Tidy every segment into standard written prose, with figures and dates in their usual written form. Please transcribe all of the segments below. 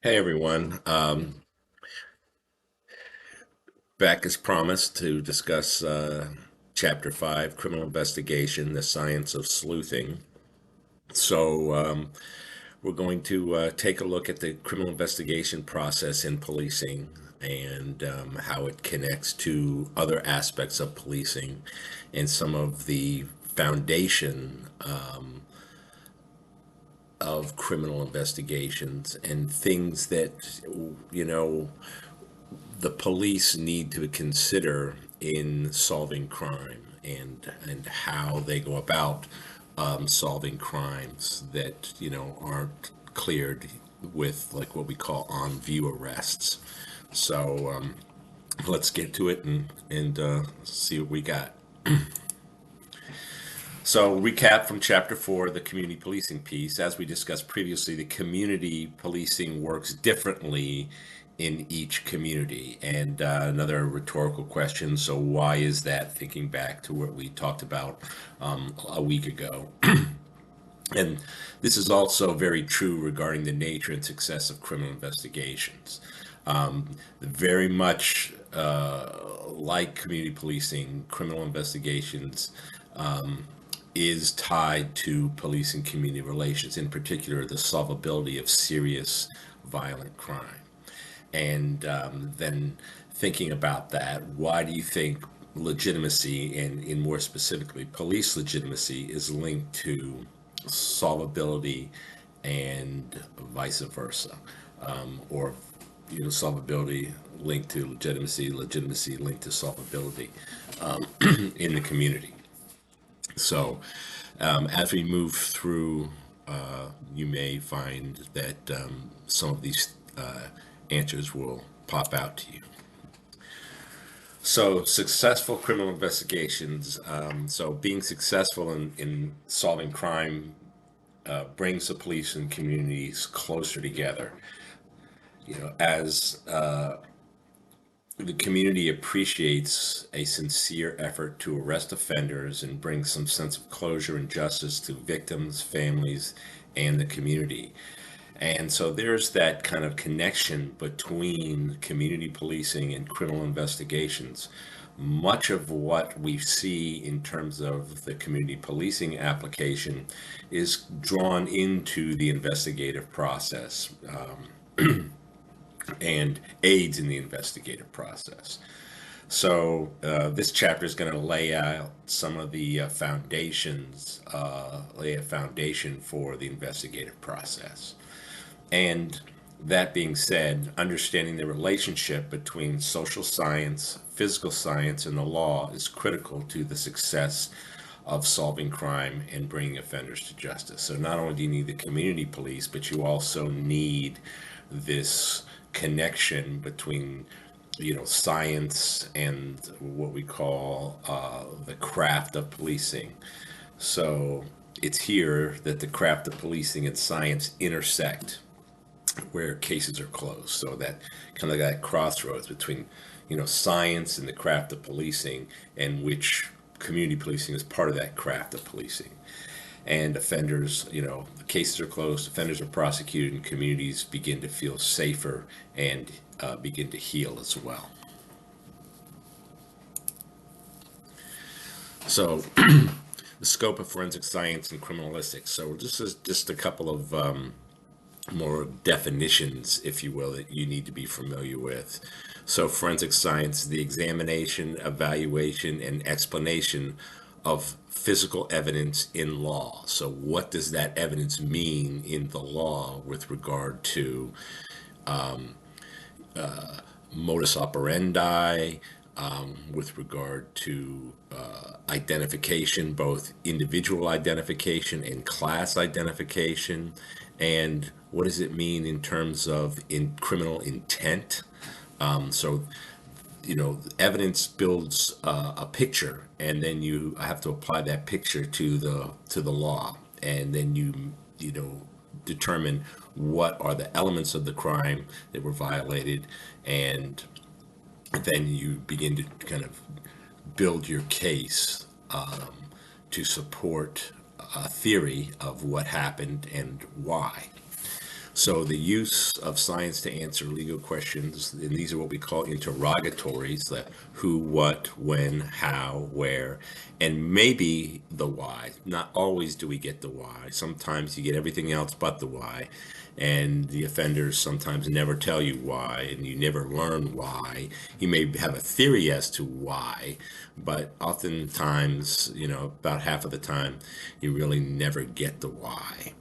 Hey everyone, back as promised to discuss Chapter 5, Criminal Investigation, the Science of Sleuthing. So, we're going to take a look at the criminal investigation process in policing and how it connects to other aspects of policing and some of the foundation of criminal investigations and things that, you know, the police need to consider in solving crime and how they go about solving crimes that aren't cleared with like what we call on view arrests. So let's get to it and see what we got. So, recap from chapter 4, the community policing piece. As we discussed previously, the community policing works differently in each community. And another rhetorical question, so why is that? Thinking back to what we talked about a week ago. And this is also very true regarding the nature and success of criminal investigations. Very much like community policing, criminal investigations is tied to police and community relations, in particular, the solvability of serious violent crime. And then thinking about that, why do you think legitimacy, and in more specifically, police legitimacy, is linked to solvability and vice versa? Or, solvability linked to legitimacy, legitimacy linked to solvability in the community. So, as we move through, you may find that some of these answers will pop out to you. So, successful criminal investigations. So, being successful in solving crime brings the police and communities closer together. As the community appreciates a sincere effort to arrest offenders and bring some sense of closure and justice to victims, families, and the community. And so there's that kind of connection between community policing and criminal investigations. Much of what we see in terms of the community policing application is drawn into the investigative process. And aids in the investigative process. So this chapter is going to lay out some of the foundations, lay a foundation for the investigative process. And that being said, understanding the relationship between social science, physical science, and the law is critical to the success of solving crime and bringing offenders to justice. So not only do you need the community police, but you also need this connection between science and what we call the craft of policing. So it's here that the craft of policing and science intersect, where cases are closed. So that kind of that crossroads between science and the craft of policing, and which community policing is part of that craft of policing. And offenders, the cases are closed, offenders are prosecuted, and communities begin to feel safer and begin to heal as well. So, the scope of forensic science and criminalistics. So, this is just a couple of more definitions, if you will, that you need to be familiar with. So, forensic science, the examination, evaluation, and explanation of physical evidence in law. So, what does that evidence mean in the law with regard to modus operandi, with regard to identification, both individual identification and class identification, and what does it mean in terms of criminal intent? So, evidence builds a picture, and then you have to apply that picture to the law, and then you determine what are the elements of the crime that were violated, and then you begin to kind of build your case to support a theory of what happened and why. So the use of science to answer legal questions, and these are what we call interrogatories, the who, what, when, how, where, and maybe the why. Not always do we get the why. Sometimes you get everything else but the why. And the offenders sometimes never tell you why, and you never learn why. You may have a theory as to why, but oftentimes, about half of the time, you really never get the why.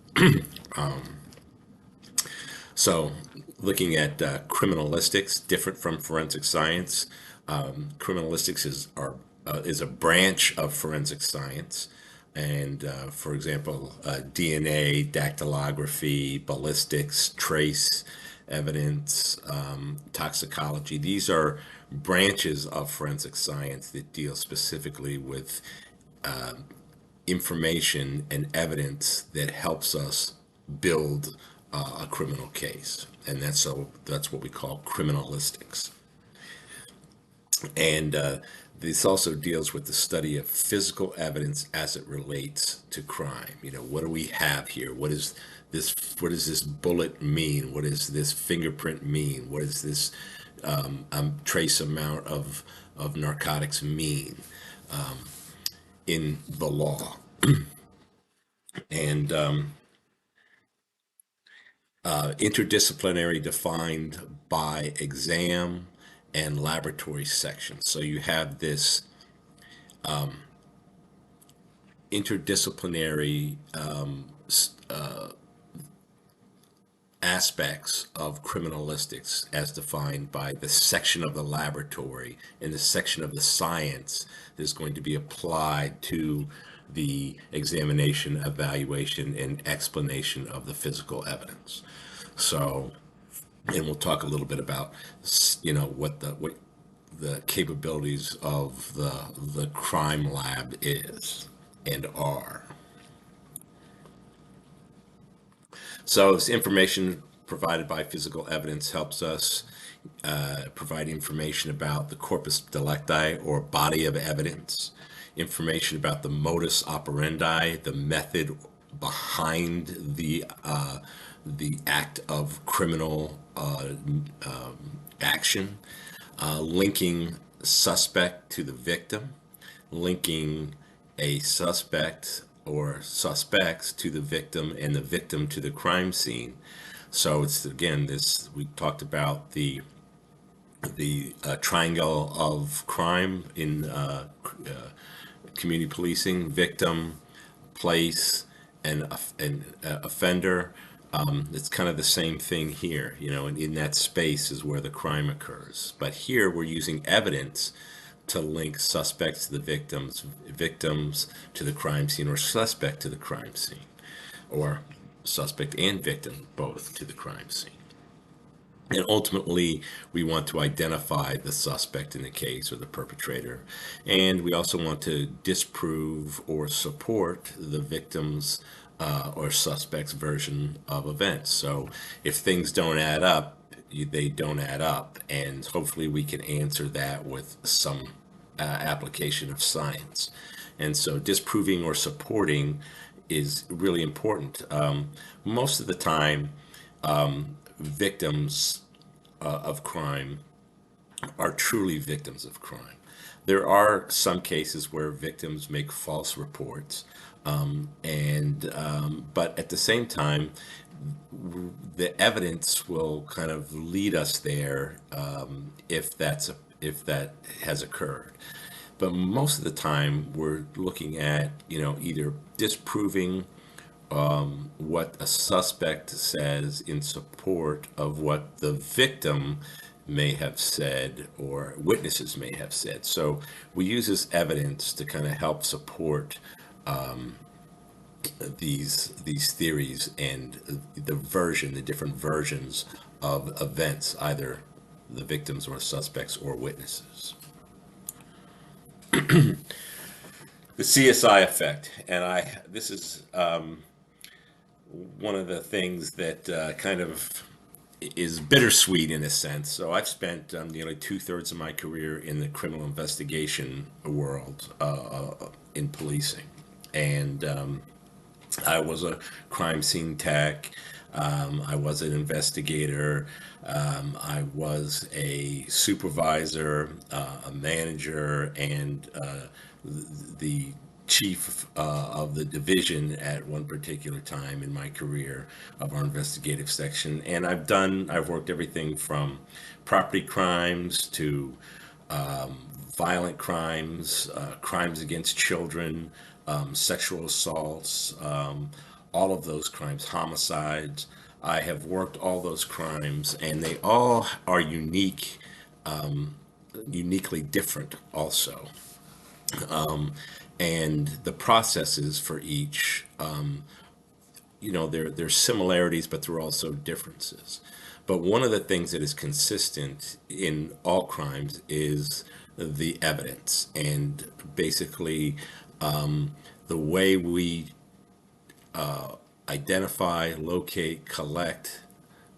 So, looking at criminalistics, different from forensic science, criminalistics is a branch of forensic science. And for example, DNA, dactylography, ballistics, trace evidence, toxicology, these are branches of forensic science that deal specifically with information and evidence that helps us build a criminal case, and that's what we call criminalistics. And this also deals with the study of physical evidence as it relates to crime. What do we have here? What is this? What does this bullet mean? What does this fingerprint mean? What does this trace amount of narcotics mean in the law? And interdisciplinary defined by exam and laboratory sections. So you have this interdisciplinary aspects of criminalistics as defined by the section of the laboratory and the section of the science that is going to be applied to the examination, evaluation, and explanation of the physical evidence. So, and we'll talk a little bit about, what the capabilities of the crime lab is and are. So this information provided by physical evidence helps us provide information about the corpus delicti, or body of evidence, information about the modus operandi, the method behind the act of criminal action, linking suspect to the victim, linking a suspect or suspects to the victim and the victim to the crime scene. So it's, again, this, we talked about the triangle of crime in community policing: victim, place, and offender. It's kind of the same thing here, and in that space is where the crime occurs. But here we're using evidence to link suspects to the victims to the crime scene, or suspect to the crime scene, or suspect and victim both to the crime scene. And ultimately, we want to identify the suspect in the case, or the perpetrator. And we also want to disprove or support the victim's or suspect's version of events. So if things don't add up, they don't add up. And hopefully we can answer that with some application of science. And so disproving or supporting is really important. Most of the time, victims of crime are truly victims of crime. There are some cases where victims make false reports, but at the same time, the evidence will kind of lead us there if that has occurred. But most of the time, we're looking at either disproving what a suspect says in support of what the victim may have said or witnesses may have said. So we use this evidence to kind of help support these theories and the different versions of events, either the victims or suspects or witnesses. The CSI effect, and this is one of the things that kind of is bittersweet in a sense. So I've spent nearly 2/3 of my career in the criminal investigation world in policing, and I was a crime scene tech. I was an investigator. I was a supervisor, a manager, and the chief of the division at one particular time in my career of our investigative section. And I've worked everything from property crimes to violent crimes, crimes against children, sexual assaults, all of those crimes, homicides. I have worked all those crimes, and they all are uniquely different also. And the processes for each, there's similarities, but there are also differences. But one of the things that is consistent in all crimes is the evidence, and basically the way we identify, locate, collect,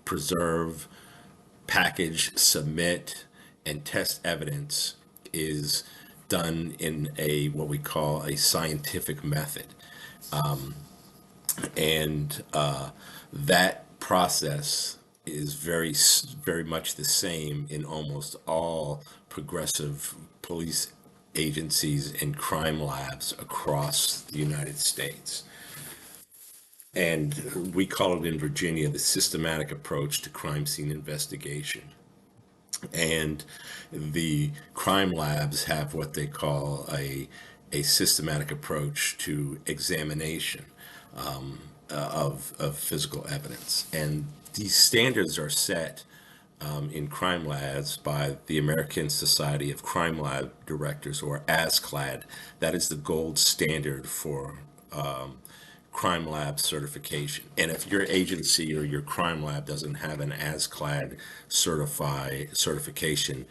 preserve, package, submit, and test evidence is done in a what we call a scientific method. And that process is very much the same in almost all progressive police agencies and crime labs across the United States. And we call it in Virginia the systematic approach to crime scene investigation. And the crime labs have what they call a systematic approach to examination of physical evidence. And these standards are set in crime labs by the American Society of Crime Lab Directors, or ASCLD. That is the gold standard for crime lab certification. And if your agency or your crime lab doesn't have an ASCLD certification,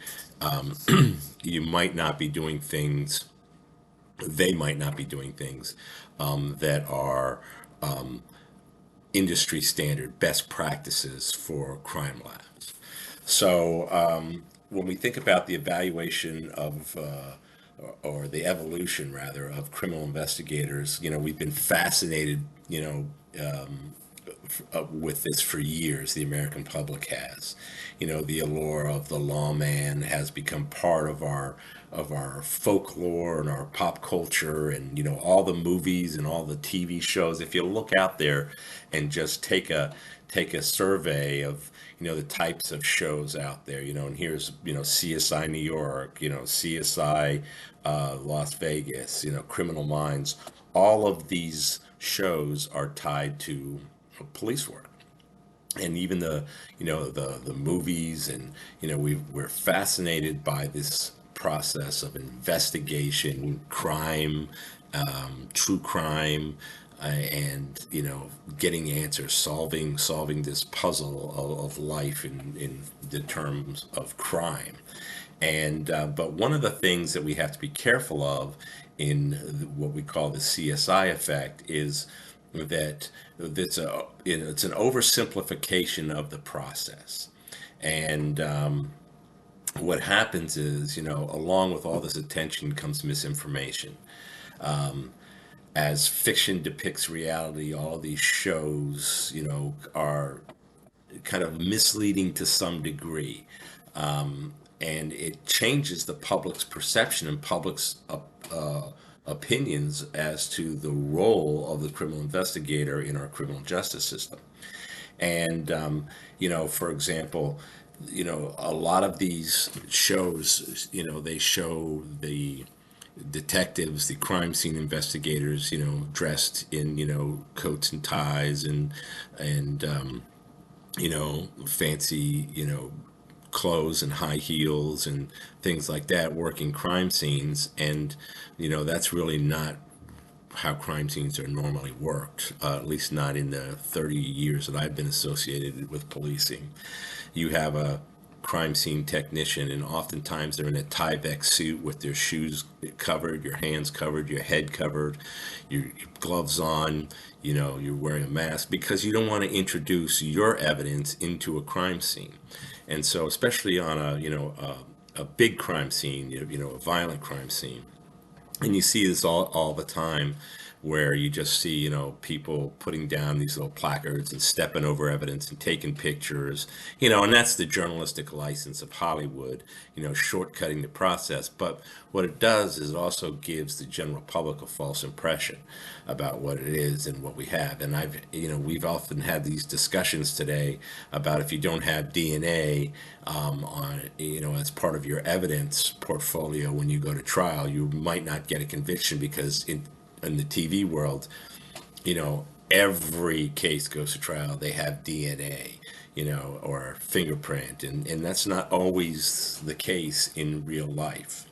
you might not be doing things, they might not be doing things that are industry standard best practices for crime labs. So when we think about the evaluation of or the evolution rather of criminal investigators, we've been fascinated, with this for years. The American public has, the allure of the lawman has become part of our folklore and our pop culture, and all the movies and all the TV shows. If you look out there and just take a survey of the types of shows out there, and here's CSI New York, CSI Las Vegas, Criminal Minds. All of these shows are tied to police work, and even the movies, and we're fascinated by this process of investigation, crime, true crime, and getting answers, solving this puzzle of life in the terms of crime. And but one of the things that we have to be careful of in what we call the CSI effect is that it's an oversimplification of the process. And what happens is, along with all this attention comes misinformation. As fiction depicts reality, all these shows, are kind of misleading to some degree. And it changes the public's perception and public's opinions as to the role of the criminal investigator in our criminal justice system. And, for example, a lot of these shows, they show the detectives, the crime scene investigators, dressed in, coats and ties, and fancy, clothes and high heels and things like that, working crime scenes. And, that's really not how crime scenes are normally worked, at least not in the 30 years that I've been associated with policing. You have a crime scene technician, and oftentimes they're in a Tyvek suit with their shoes covered, your hands covered, your head covered, your gloves on, you're wearing a mask because you don't want to introduce your evidence into a crime scene. And so, especially on a big crime scene, a violent crime scene, and you see this all the time where you just see, people putting down these little placards and stepping over evidence and taking pictures, and that's the journalistic license of Hollywood, shortcutting the process. But what it does is it also gives the general public a false impression about what it is and what we have. And we've often had these discussions today about if you don't have DNA as part of your evidence portfolio when you go to trial, you might not get a conviction because in the TV world, every case goes to trial, they have DNA, or fingerprint, and that's not always the case in real life.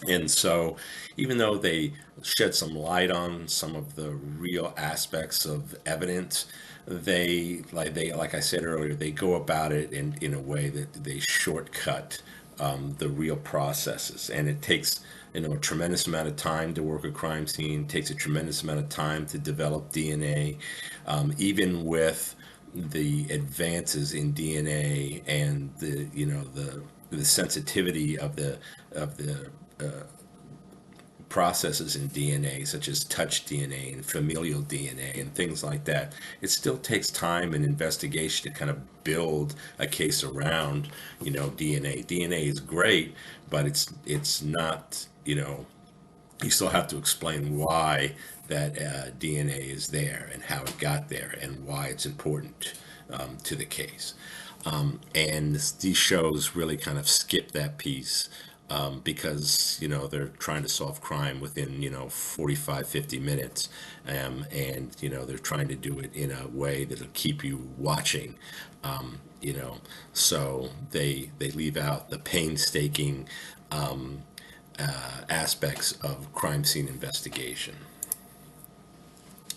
And so, even though they shed some light on some of the real aspects of evidence, like I said earlier, they go about it in a way that they shortcut the real processes, and it takes a tremendous amount of time to work a crime scene. Takes a tremendous amount of time to develop DNA, even with the advances in DNA and the sensitivity of the processes in DNA, such as touch DNA and familial DNA and things like that. It still takes time and investigation to kind of build a case around, DNA. DNA is great, but it's not, you still have to explain why that DNA is there and how it got there and why it's important to the case. And these shows really kind of skip that piece because they're trying to solve crime within 45, 50 minutes, and they're trying to do it in a way that'll keep you watching. So they leave out the painstaking aspects of crime scene investigation.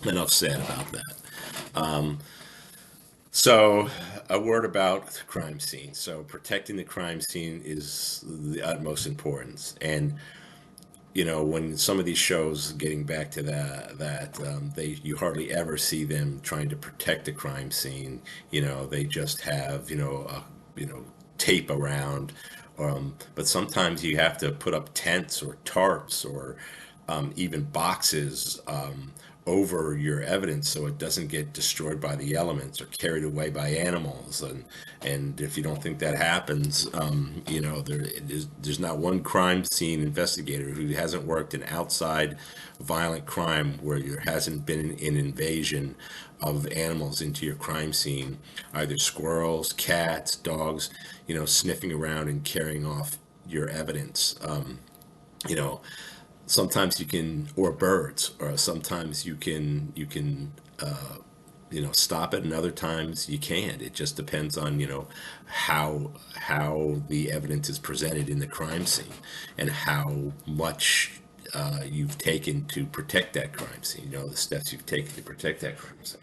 Enough said about that. So, a word about the crime scene. So, protecting the crime scene is the utmost importance. And when some of these shows, getting back to that, you hardly ever see them trying to protect the crime scene. They just have tape around. But sometimes you have to put up tents or tarps or even boxes over your evidence so it doesn't get destroyed by the elements or carried away by animals. And if you don't think that happens, there's not one crime scene investigator who hasn't worked in outside violent crime where there hasn't been an invasion of animals into your crime scene, either squirrels, cats, dogs, sniffing around and carrying off your evidence. You know, Sometimes you can, or birds, or sometimes you can stop it, and other times you can't. It just depends on how the evidence is presented in the crime scene and how much you've taken to protect that crime scene. The steps you've taken to protect that crime scene.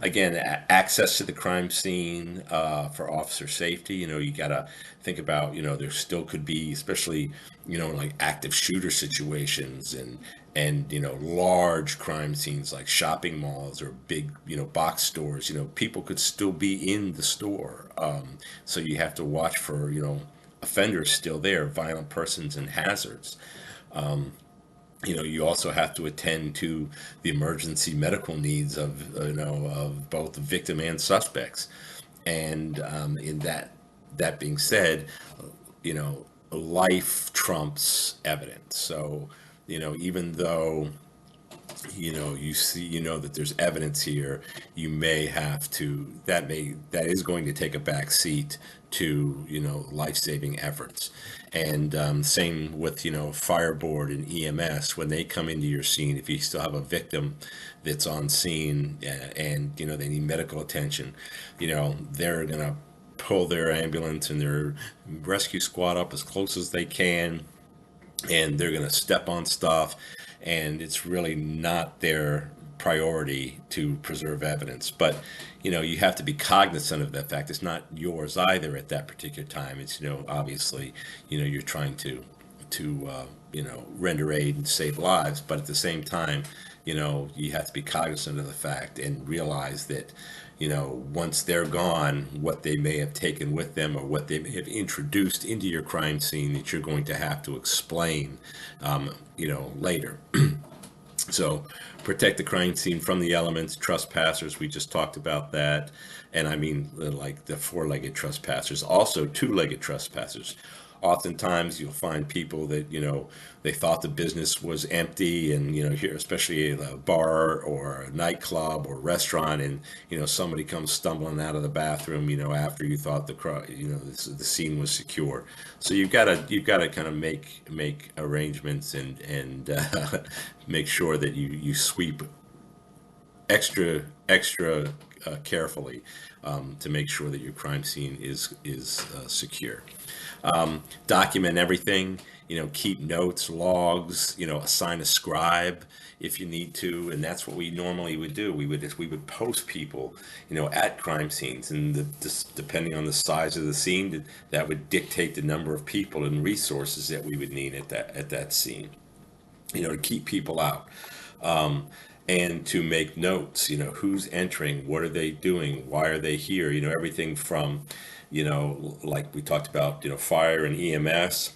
Again, access to the crime scene for officer safety. You got to think about, there still could be, especially, like active shooter situations and large crime scenes like shopping malls or big, box stores. People could still be in the store. So you have to watch for, offenders still there, violent persons and hazards. You also have to attend to the emergency medical needs of both the victim and suspects. And in that being said, you know, life trumps evidence. So, even though you see, that there's evidence here, you may have to, that is going to take a back seat to life-saving efforts. And same with fireboard and EMS. When they come into your scene, if you still have a victim that's on scene, and they need medical attention, they're gonna pull their ambulance and their rescue squad up as close as they can, and they're going to step on stuff, and it's really not their priority to preserve evidence. But you have to be cognizant of that fact. It's not yours either at that particular time. It's obviously you're trying to render aid and save lives, but at the same time you have to be cognizant of the fact and realize that once they're gone, what they may have taken with them or what they may have introduced into your crime scene that you're going to have to explain, later. So protect the crime scene from the elements, trespassers, we just talked about that. And I mean, like the four-legged trespassers, also two-legged trespassers. Oftentimes you'll find people that, they thought the business was empty, and, here, especially a bar or a nightclub or restaurant, and, somebody comes stumbling out of the bathroom, after you thought the scene was secure. So you've got to kind of make arrangements, and make sure that you sweep extra carefully, to make sure that your crime scene is secure. Document everything. Keep notes, logs. Assign a scribe if you need to, and that's what we normally would do. We would post people, at crime scenes, and depending on the size of the scene, that would dictate the number of people and resources that we would need at that scene. To keep people out, and to make notes. Who's entering, what are they doing, why are they here? Everything from, like we talked about, fire and EMS,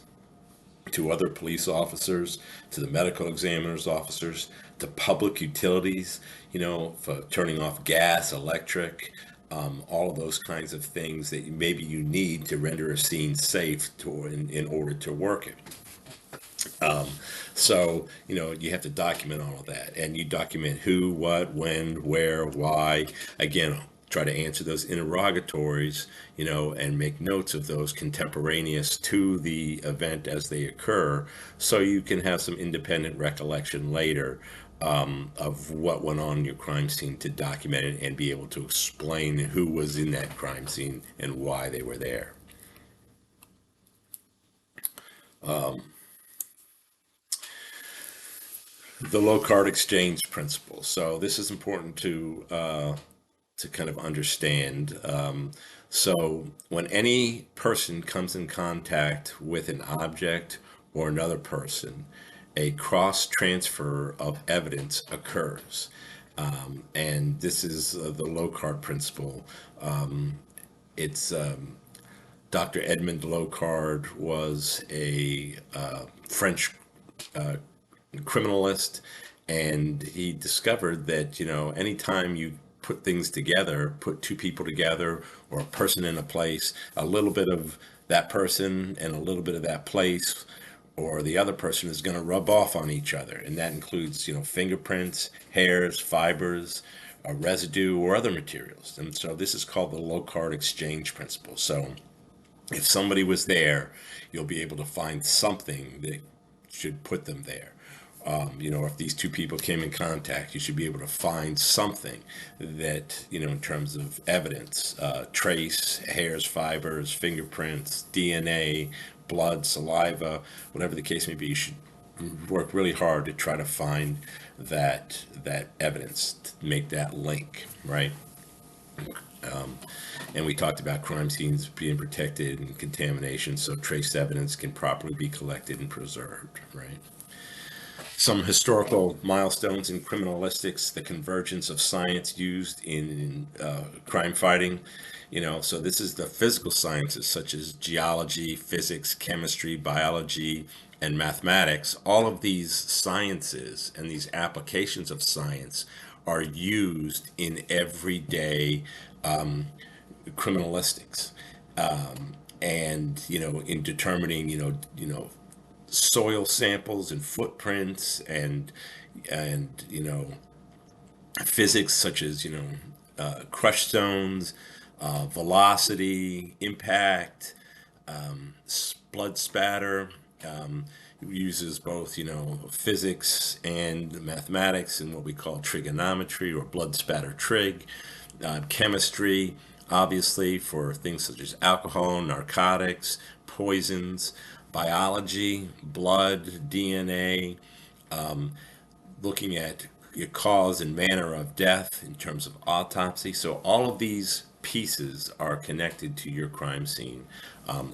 to other police officers, to the medical examiner's officers, to public utilities, for turning off gas, electric, all of those kinds of things that maybe you need to render a scene safe in order to work it. So, you have to document all of that, and you document who, what, when, where, why. Again, try to answer those interrogatories, and make notes of those contemporaneous to the event as they occur, so you can have some independent recollection later, of what went on in your crime scene, to document it and be able to explain who was in that crime scene and why they were there. The low card exchange principle. So this is important to kind of understand. So when any person comes in contact with an object or another person, a cross transfer of evidence occurs. And this is the low card principle. It's Dr. Edmond Locard was a French criminalist, and he discovered that, anytime you put things together, put two people together, or a person in a place, a little bit of that person and a little bit of that place or the other person is going to rub off on each other, and that includes, fingerprints, hairs, fibers, residue, or other materials. And so this is called the low card exchange principle. So if somebody was there, you'll be able to find something that should put them there. If these two people came in contact, you should be able to find something that, in terms of evidence, trace, hairs, fibers, fingerprints, DNA, blood, saliva, whatever the case may be. You should work really hard to try to find that evidence, to make that link, right? And we talked about crime scenes being protected and contamination, so trace evidence can properly be collected and preserved, right? Some historical milestones in criminalistics: the convergence of science used in crime fighting. So this is the physical sciences such as geology, physics, chemistry, biology, and mathematics. All of these sciences and these applications of science are used in everyday criminalistics, and in determining soil samples and footprints, and physics such as crush zones, velocity, impact, blood spatter. Uses both physics and mathematics and what we call trigonometry, or blood spatter trig. Chemistry, obviously, for things such as alcohol, narcotics, poisons. Biology, blood, DNA, looking at your cause and manner of death in terms of autopsy. So all of these pieces are connected to your crime scene,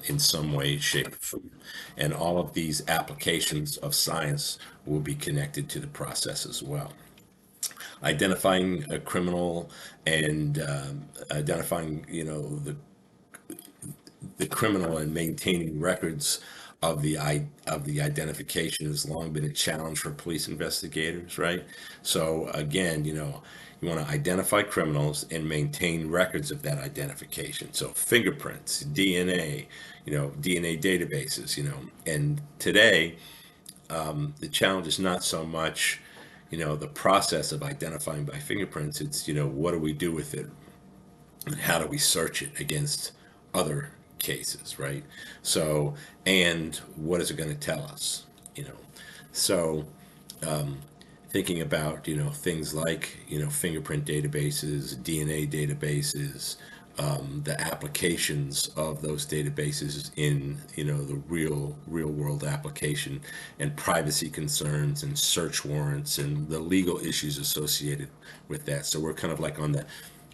in some way, shape, or form. And all of these applications of science will be connected to the process as well. Identifying a criminal, and identifying the criminal, and maintaining records of the identification has long been a challenge for police investigators, right? So again, you want to identify criminals and maintain records of that identification. So fingerprints, DNA, DNA databases, and today the challenge is not so much, the process of identifying by fingerprints. It's, what do we do with it? And how do we search it against other cases, right? So, and what is it going to tell us? You know, so thinking about things like fingerprint databases, DNA databases, the applications of those databases in the real world application, and privacy concerns and search warrants and the legal issues associated with that. So we're kind of like on the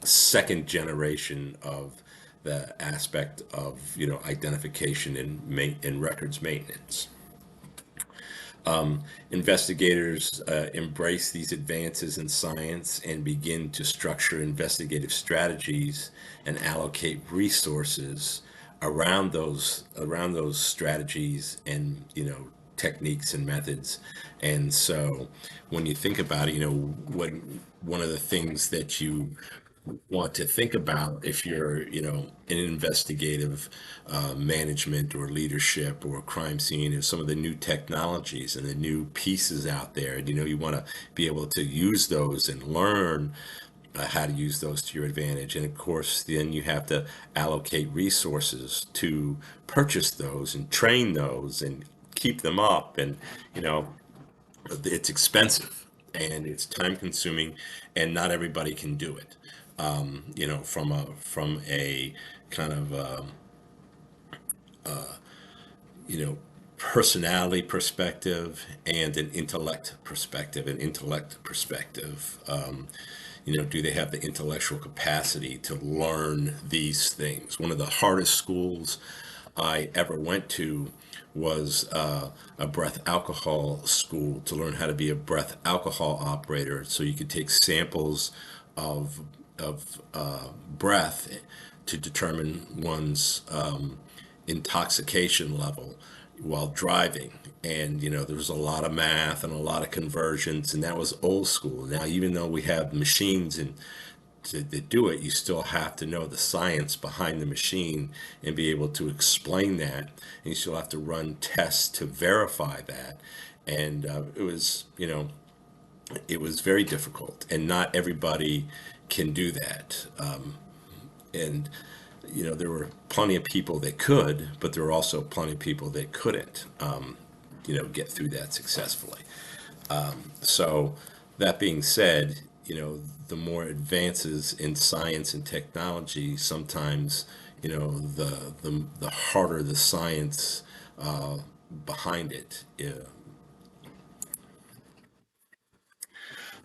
second generation of the aspect of identification and records maintenance. Investigators embrace these advances in science and begin to structure investigative strategies and allocate resources around those strategies and techniques and methods. And so when you think about it, what one of the things that you want to think about if you're, in investigative management or leadership or crime scene is some of the new technologies and the new pieces out there. And, you want to be able to use those and learn how to use those to your advantage. And of course, then you have to allocate resources to purchase those and train those and keep them up. And, you know, it's expensive and it's time consuming, and not everybody can do it. From a kind of you know personality perspective and an intellect perspective. Do they have the intellectual capacity to learn these things? One of the hardest schools I ever went to was a breath alcohol school to learn how to be a breath alcohol operator. So you could take samples of breath to determine one's intoxication level while driving. And there was a lot of math and a lot of conversions, and that was old school. Now, even though we have machines and to do it, you still have to know the science behind the machine and be able to explain that. And you still have to run tests to verify that. And it was very difficult, and not everybody can do that. And there were plenty of people that could, but there were also plenty of people that couldn't, get through that successfully. So that being said, the more advances in science and technology, sometimes, the harder the science behind it.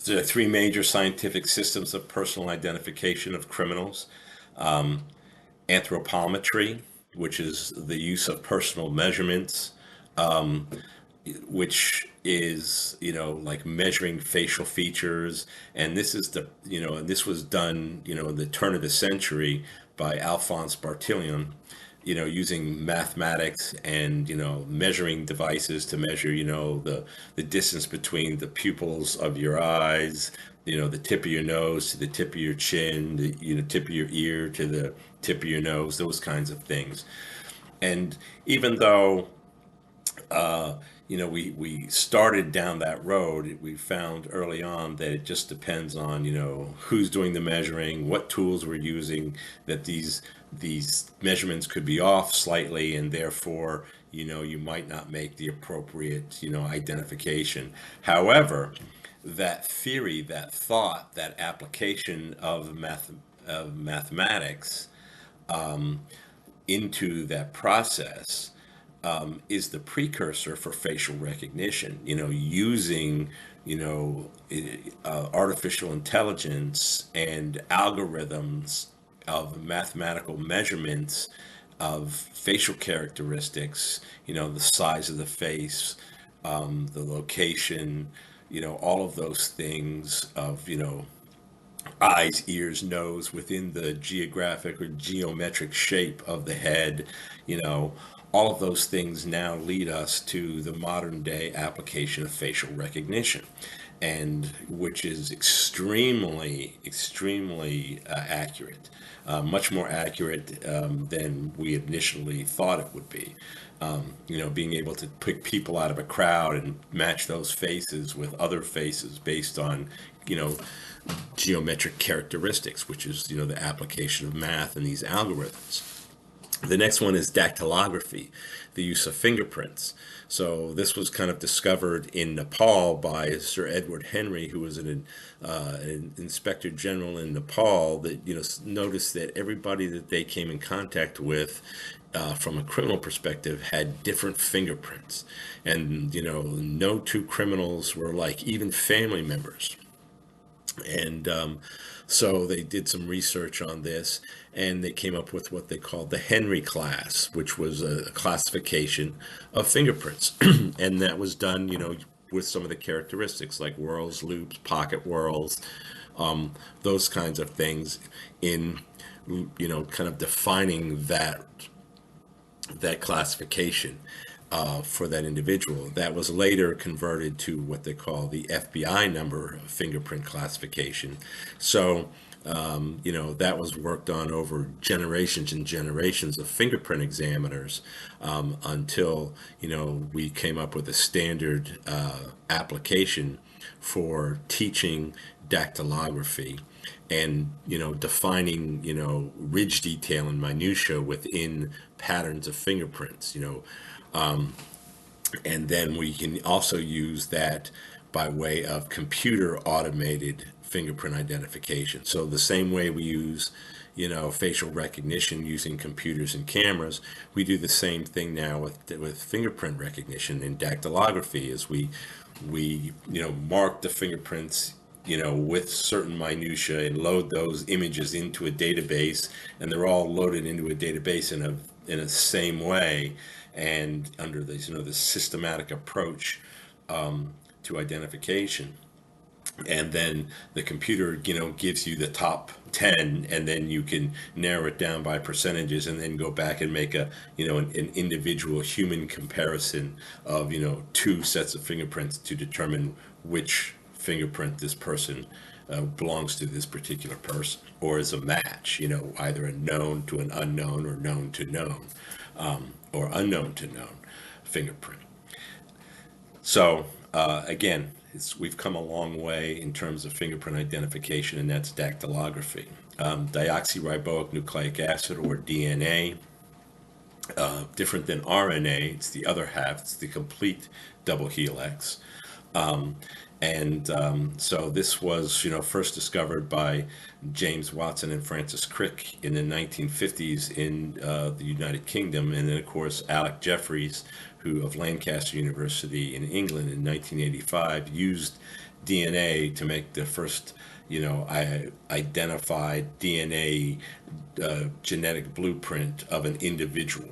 There are three major scientific systems of personal identification of criminals. Anthropometry, which is the use of personal measurements, which is like measuring facial features. And this was done in the turn of the century by Alphonse Bertillon, using mathematics and measuring devices to measure the distance between the pupils of your eyes, the tip of your nose to the tip of your chin, the tip of your ear to the tip of your nose, those kinds of things. And even though we started down that road, we found early on that it just depends on who's doing the measuring, what tools we're using, that these measurements could be off slightly, and therefore you might not make the appropriate identification. However, that theory, that thought, that application of mathematics into that process is the precursor for facial recognition. Using artificial intelligence and algorithms of mathematical measurements of facial characteristics. The size of the face, the location, all of those things of eyes, ears, nose within the geographic or geometric shape of the head, you know, all of those things now lead us to the modern day application of facial recognition, and which is extremely accurate, much more accurate than we initially thought it would be. Being able to pick people out of a crowd and match those faces with other faces based on, you know, geometric characteristics, which is, the application of math and these algorithms. The next one is dactylography, the use of fingerprints. So this was kind of discovered in Nepal by Sir Edward Henry, who was an inspector general in Nepal, that noticed that everybody that they came in contact with, from a criminal perspective, had different fingerprints, and no two criminals were like, even family members. And so they did some research on this, and they came up with what they called the Henry class, which was a classification of fingerprints. And that was done, with some of the characteristics like whorls, loops, pocket whorls, those kinds of things, in, kind of defining that classification for that individual. That was later converted to what they call the FBI number fingerprint classification. So, that was worked on over generations and generations of fingerprint examiners, until, we came up with a standard application for teaching dactylography, and defining ridge detail and minutia within patterns of fingerprints. And then we can also use that by way of computer automated fingerprint identification. So the same way we use, facial recognition using computers and cameras, we do the same thing now with fingerprint recognition and dactylography, as we mark the fingerprints, with certain minutia, and load those images into a database, and they're all loaded into a database in a same way, and under this, the systematic approach to identification. And then the computer, gives you the top 10, and then you can narrow it down by percentages, and then go back and make an individual human comparison of, two sets of fingerprints to determine which fingerprint this person belongs to this particular person, or is a match, either a known to an unknown, or known to known, or unknown to known fingerprint. So again, we've come a long way in terms of fingerprint identification, and that's dactylography. Deoxyriboic nucleic acid, or DNA, different than RNA. It's the other half. It's the complete double helix. So this was, first discovered by James Watson and Francis Crick in the 1950s in the United Kingdom, and then of course Alec Jeffreys, who of Lancaster University in England in 1985, used DNA to make the first, I identified DNA genetic blueprint of an individual,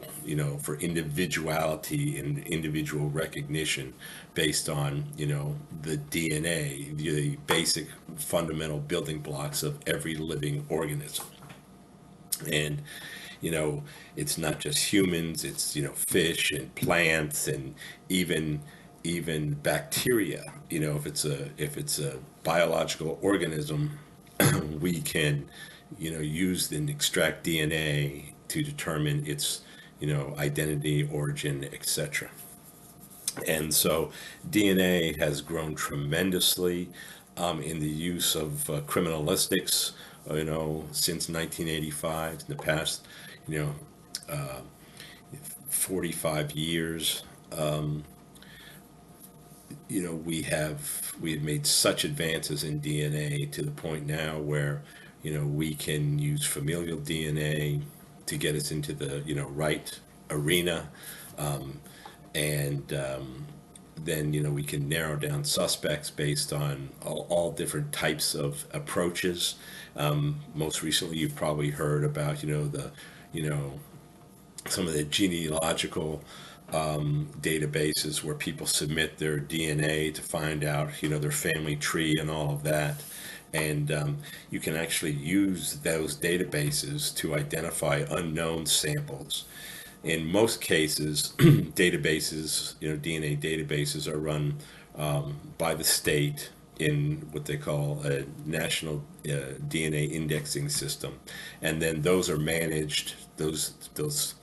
for individuality and individual recognition based on, the DNA, the basic fundamental building blocks of every living organism. And, it's not just humans, it's, fish and plants, and even bacteria. If it's a biological organism, we can, use and extract DNA to determine its, identity, origin, etc. And so DNA has grown tremendously in the use of criminalistics, since 1985. In the past, you know, uh, 45 years. We have made such advances in DNA to the point now where, we can use familial DNA to get us into the, right arena. And then, we can narrow down suspects based on all different types of approaches. Most recently, you've probably heard about, you know, some of the genealogical databases where people submit their DNA to find out, their family tree and all of that. And you can actually use those databases to identify unknown samples. In most cases, databases, DNA databases are run by the state in what they call a national DNA indexing system, and then those are managed. Those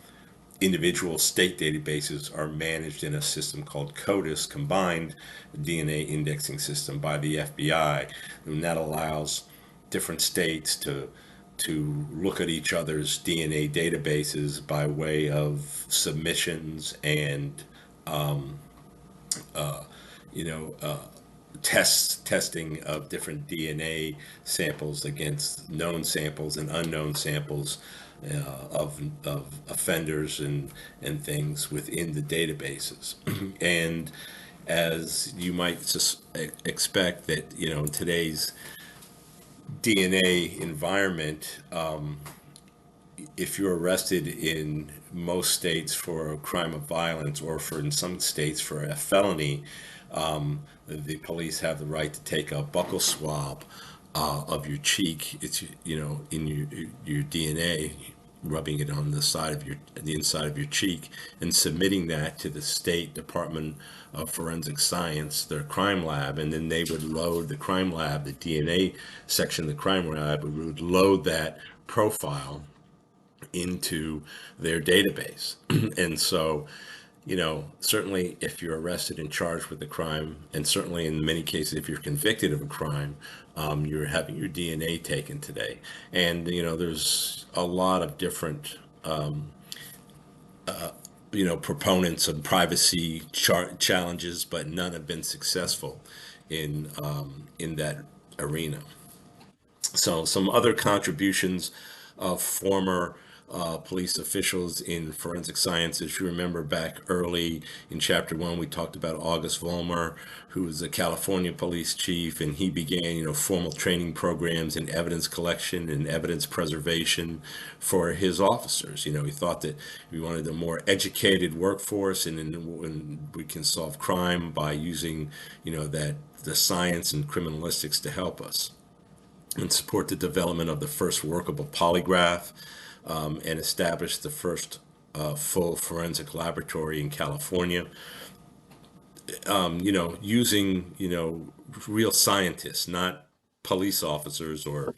individual state databases are managed in a system called CODIS, Combined DNA Indexing System, by the FBI, and that allows different states to look at each other's DNA databases by way of submissions and you know testing of different DNA samples against known samples and unknown samples of offenders and things within the databases. And as you might expect, that in today's DNA environment, if you're arrested in most states for a crime of violence, or for in some states for a felony, the police have the right to take a buccal swab of your cheek. It's in your DNA, rubbing it on the inside of your cheek, and submitting that to the state Department of Forensic Science, their crime lab, and then they would load the crime lab, the DNA section of the crime lab would load that profile into their database. And so, certainly if you're arrested and charged with a crime, and certainly in many cases if you're convicted of a crime, you're having your DNA taken today. And, there's a lot of different, proponents of privacy challenges, but none have been successful in that arena. So some other contributions of former police officials in forensic science. As you remember, back early in chapter one, we talked about August Vollmer, who was a California police chief, and he began, formal training programs in evidence collection and evidence preservation for his officers. He thought that we wanted a more educated workforce, and we can solve crime by using, that the science and criminalistics to help us, and support the development of the first workable polygraph, and establish the first full forensic laboratory in California. Using real scientists, not police officers or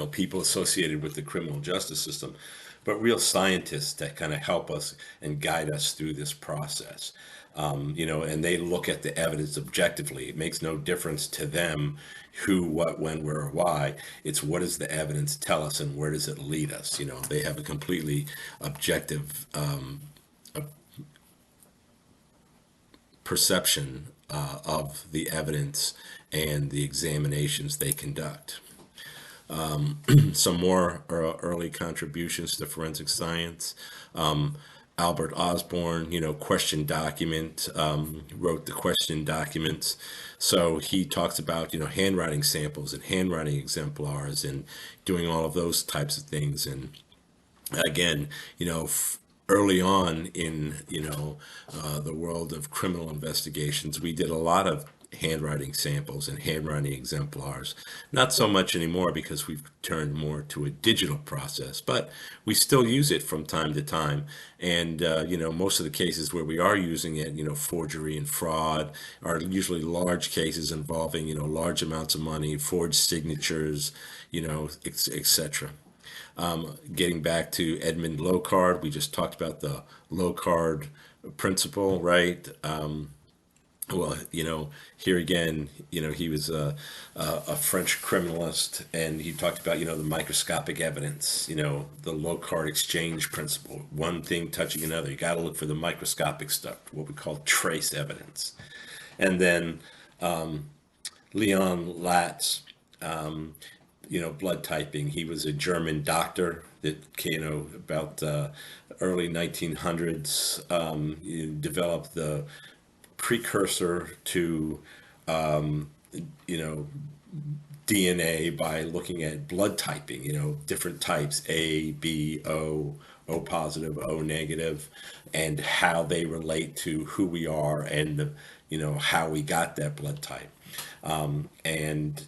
people associated with the criminal justice system, but real scientists that kind of help us and guide us through this process. And they look at the evidence objectively. It makes no difference to them who, what, when, where, or why. It's what does the evidence tell us and where does it lead us? They have a completely objective perception of the evidence and the examinations they conduct. Some more early contributions to forensic science. Albert Osborne, question document, wrote the question documents. So he talks about, handwriting samples and handwriting exemplars and doing all of those types of things. And again, early on in, the world of criminal investigations, we did a lot of handwriting samples and handwriting exemplars. Not so much anymore because we've turned more to a digital process, but we still use it from time to time. And, most of the cases where we are using it, forgery and fraud, are usually large cases involving, large amounts of money, forged signatures, etc. Getting back to Edmund Locard, we just talked about the Locard principle, right? Well, here again, he was a French criminalist, and he talked about, the microscopic evidence, the Locard exchange principle, one thing touching another. You got to look for the microscopic stuff, what we call trace evidence. And then Leon Latz, blood typing. He was a German doctor that came, about early 1900s, developed the precursor to DNA by looking at blood typing, different types, A, B, O positive, O negative, and how they relate to who we are and how we got that blood type. And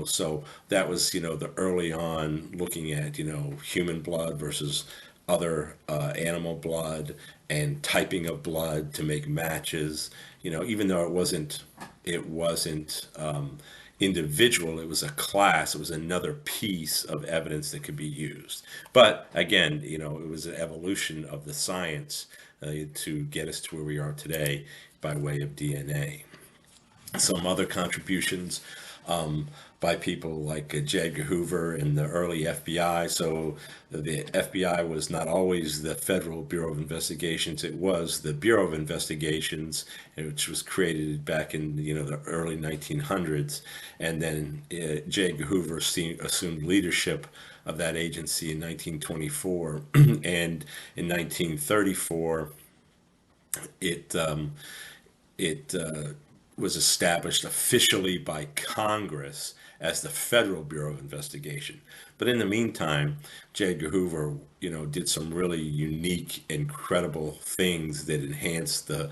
so that was the early on looking at human blood versus other animal blood and typing of blood to make matches. Even though it wasn't individual, it was a class. It was another piece of evidence that could be used. But again, it was an evolution of the science to get us to where we are today by way of DNA. Some other contributions um, by people like J. Edgar Hoover and the early FBI. So the FBI was not always the Federal Bureau of Investigations; it was the Bureau of Investigations, which was created back in the early 1900s. And then J. Edgar Hoover assumed leadership of that agency in 1924, and in 1934 it was established officially by Congress as the Federal Bureau of Investigation. But in the meantime, J. Edgar Hoover, did some really unique, incredible things that enhanced the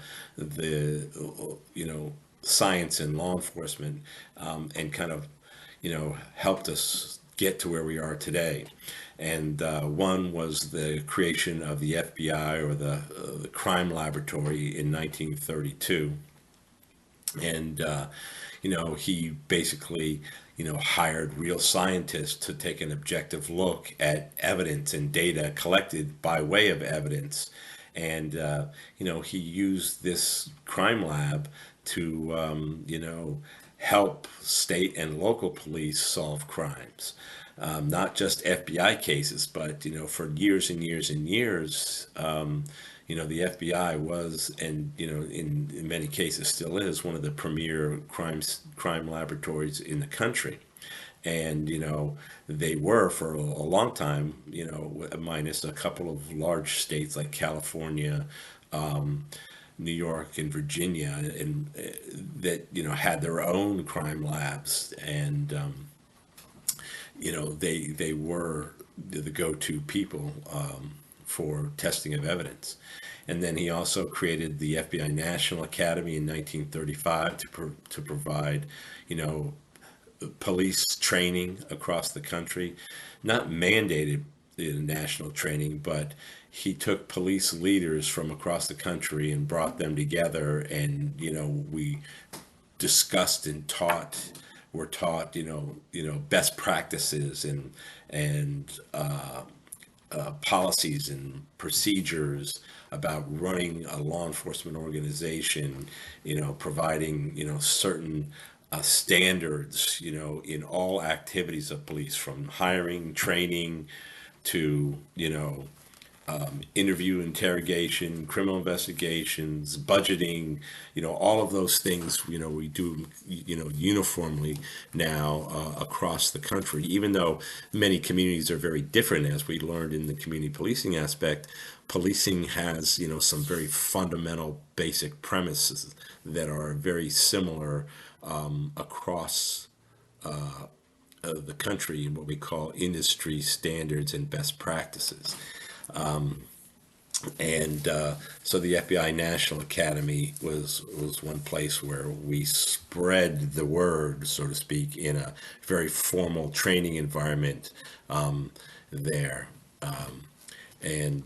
science and law enforcement, and kind of, helped us get to where we are today. And one was the creation of the FBI, or the Crime Laboratory, in 1932. And he basically hired real scientists to take an objective look at evidence and data collected by way of evidence. And he used this crime lab to help state and local police solve crimes. Not just FBI cases, but for years and years and years, the FBI was, and in many cases still is, one of the premier crime laboratories in the country. And they were for a long time, minus a couple of large states like California, New York, and Virginia, and that had their own crime labs. And they were the go-to people for testing of evidence. And then he also created the FBI National Academy in 1935 to provide, you know, police training across the country. Not mandated national training, but he took police leaders from across the country and brought them together, and we discussed and were taught best practices and policies and procedures about running a law enforcement organization, providing, certain standards, in all activities of police, from hiring, training to, interview, interrogation, criminal investigations, budgeting, all of those things, we do, uniformly now across the country, even though many communities are very different. As we learned in the community policing aspect, policing has, some very fundamental basic premises that are very similar across the country, in what we call industry standards and best practices. And so the FBI National Academy was one place where we spread the word, so to speak, in a very formal training environment there. And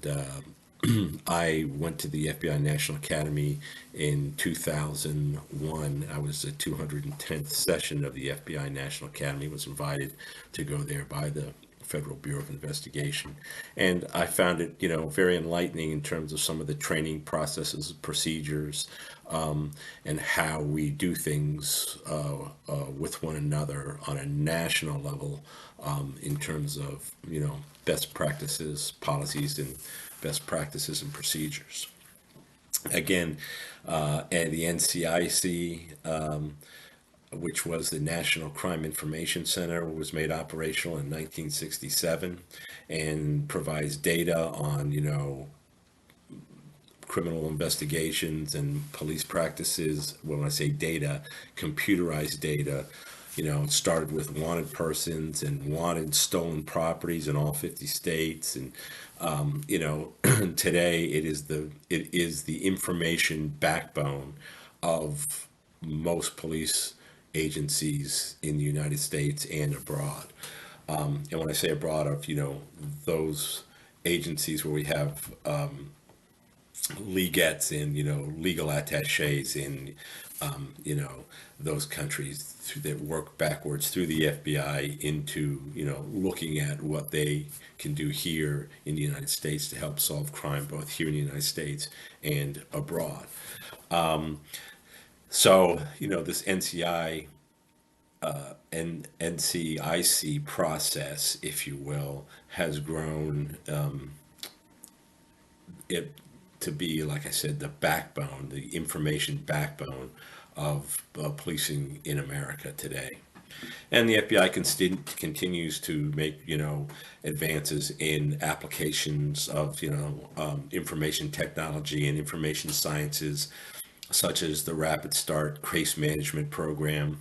I went to the FBI National Academy in 2001. I was the 210th session of the FBI National Academy, was invited to go there by the Federal Bureau of Investigation. And I found it, very enlightening in terms of some of the training processes, procedures, and how we do things with one another on a national level, in terms of, best practices, policies, and best practices and procedures. Again, and the NCIC, which was the National Crime Information Center, was made operational in 1967 and provides data on, criminal investigations and police practices. When I say data, computerized data. It started with wanted persons and wanted stolen properties in all 50 states, and today it is the information backbone of most police agencies in the United States and abroad. And when I say abroad, of those agencies where we have legates and legal attaches in those countries that work backwards through the FBI into looking at what they can do here in the United States to help solve crime both here in the United States and abroad. So this and NCIC process, if you will, has grown it to be, like I said, the backbone, the information backbone of policing in America today. And the FBI continues to make, advances in applications of, information technology and information sciences, such as the Rapid Start case management program,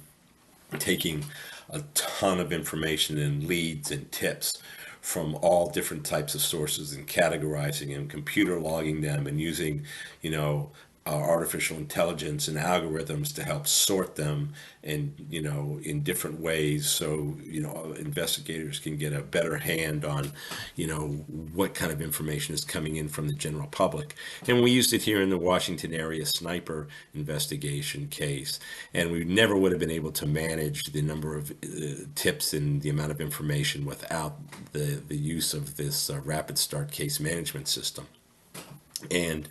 taking a ton of information and leads and tips from all different types of sources and categorizing and computer logging them and using, artificial intelligence and algorithms to help sort them and in different ways, so investigators can get a better hand on what kind of information is coming in from the general public. And we used it here in the Washington area sniper investigation case, and we never would have been able to manage the number of tips and the amount of information without the use of this rapid start case management system. And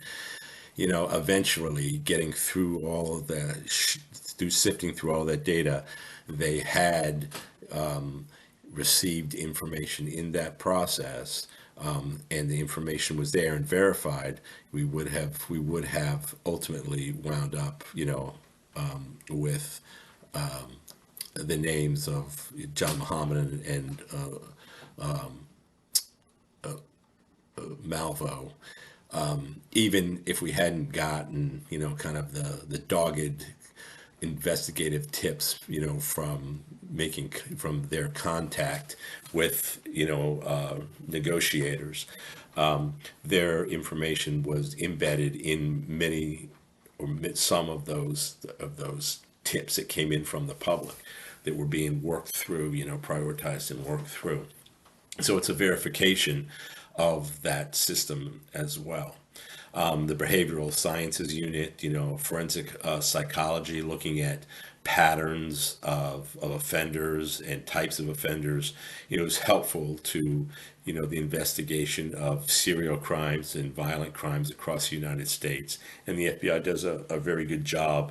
eventually getting through all of that, through sifting through all that data, they had received information in that process, and the information was there and verified. We would have ultimately wound up, with the names of John Muhammad and Malvo, even if we hadn't gotten, kind of the dogged investigative tips, from their contact with, negotiators. Their information was embedded in many or some of those tips that came in from the public that were being worked through, prioritized and worked through. So it's a verification of that system as well. The behavioral sciences unit, forensic psychology, looking at patterns of offenders and types of offenders, is helpful to, the investigation of serial crimes and violent crimes across the United States. And the FBI does a very good job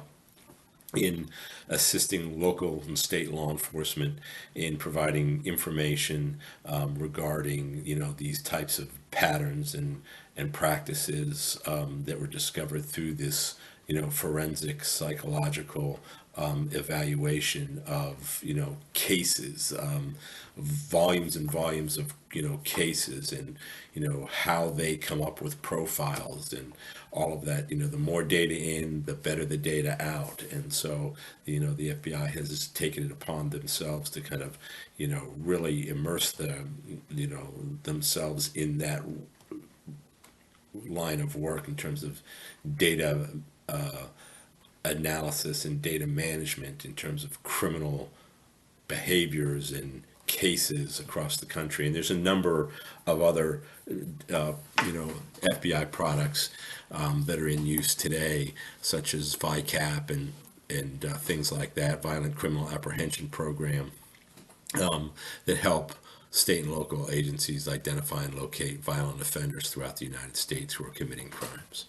in assisting local and state law enforcement in providing information regarding these types of patterns and practices that were discovered through this forensic psychological evaluation of cases, volumes and volumes of cases, and how they come up with profiles and all of that. The more data in, the better the data out. And so the FBI has taken it upon themselves to kind of really immerse themselves in that line of work in terms of data analysis and data management in terms of criminal behaviors and cases across the country. And there's a number of other, FBI products that are in use today, such as VICAP and things like that, Violent Criminal Apprehension Program, that help state and local agencies identify and locate violent offenders throughout the United States who are committing crimes.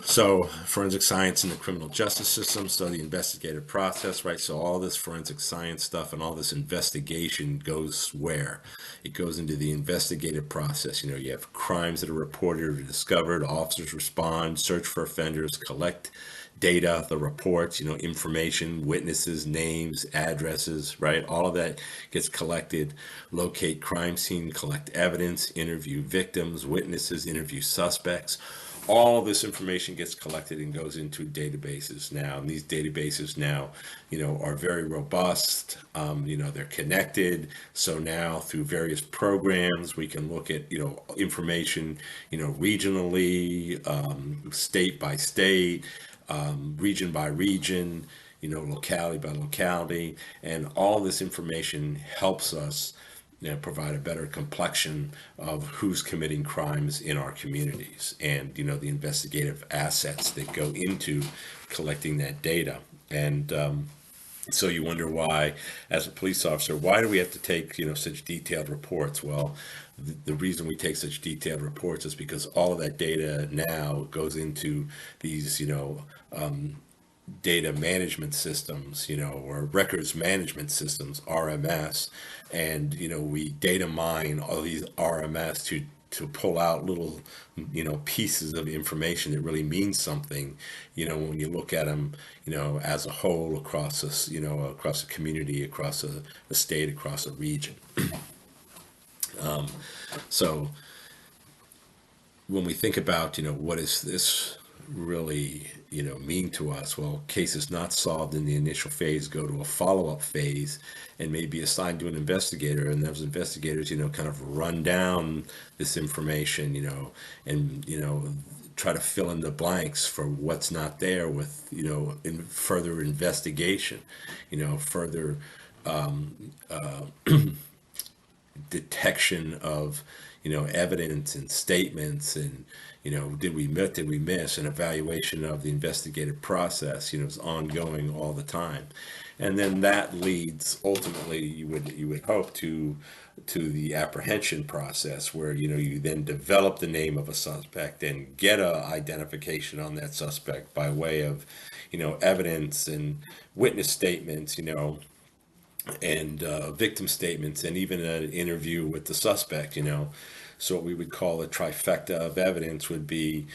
So forensic science in the criminal justice system, so the investigative process, right? So all this forensic science stuff and all this investigation goes where? It goes into the investigative process. You have crimes that are reported or discovered, officers respond, search for offenders, collect data, the reports, information, witnesses, names, addresses, right? All of that gets collected, locate crime scene, collect evidence, interview victims, witnesses, interview suspects. All this information gets collected and goes into databases now. And these databases now, are very robust. They're connected. So now through various programs, we can look at, information, regionally, state by state, region by region, locality by locality. And all this information helps us provide a better complexion of who's committing crimes in our communities, and the investigative assets that go into collecting that data. And so you wonder why, as a police officer, why do we have to take such detailed reports? Well, the reason we take such detailed reports is because all of that data now goes into these data management systems, or records management systems, RMS, and we data mine all these RMS to pull out little pieces of information that really means something, when you look at them, as a whole, across across a community, across a state, across a region. So when we think about, what is this really, mean to us? Well, cases not solved in the initial phase go to a follow-up phase and may be assigned to an investigator, and those investigators, kind of run down this information, and try to fill in the blanks for what's not there with, in further investigation, further detection of evidence and statements, and did we miss an evaluation of the investigative process, is ongoing all the time. And then that leads ultimately, you would hope, to the apprehension process, where you then develop the name of a suspect and get a identification on that suspect by way of evidence and witness statements, and victim statements, and even an interview with the suspect. So what we would call a trifecta of evidence would be,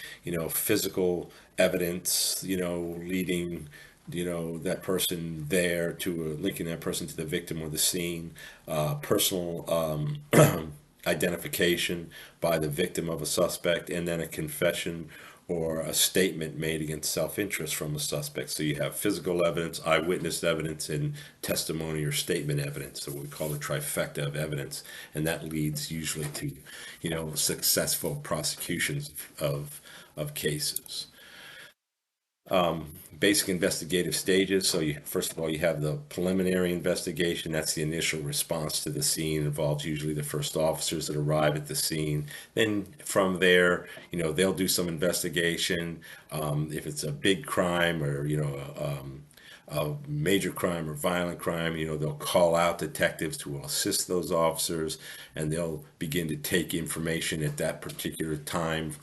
physical evidence, leading, that person there to linking that person to the victim or the scene, personal identification by the victim of a suspect, and then a confession or a statement made against self-interest from a suspect. So you have physical evidence, eyewitness evidence, and testimony or statement evidence. So what we call the trifecta of evidence, and that leads usually to, successful prosecutions of cases. Basic investigative stages. So first of all, you have the preliminary investigation. That's the initial response to the scene. It involves usually the first officers that arrive at the scene. Then from there, they'll do some investigation. If it's a big crime, or a major crime or violent crime, they'll call out detectives to assist those officers, and they'll begin to take information at that particular time,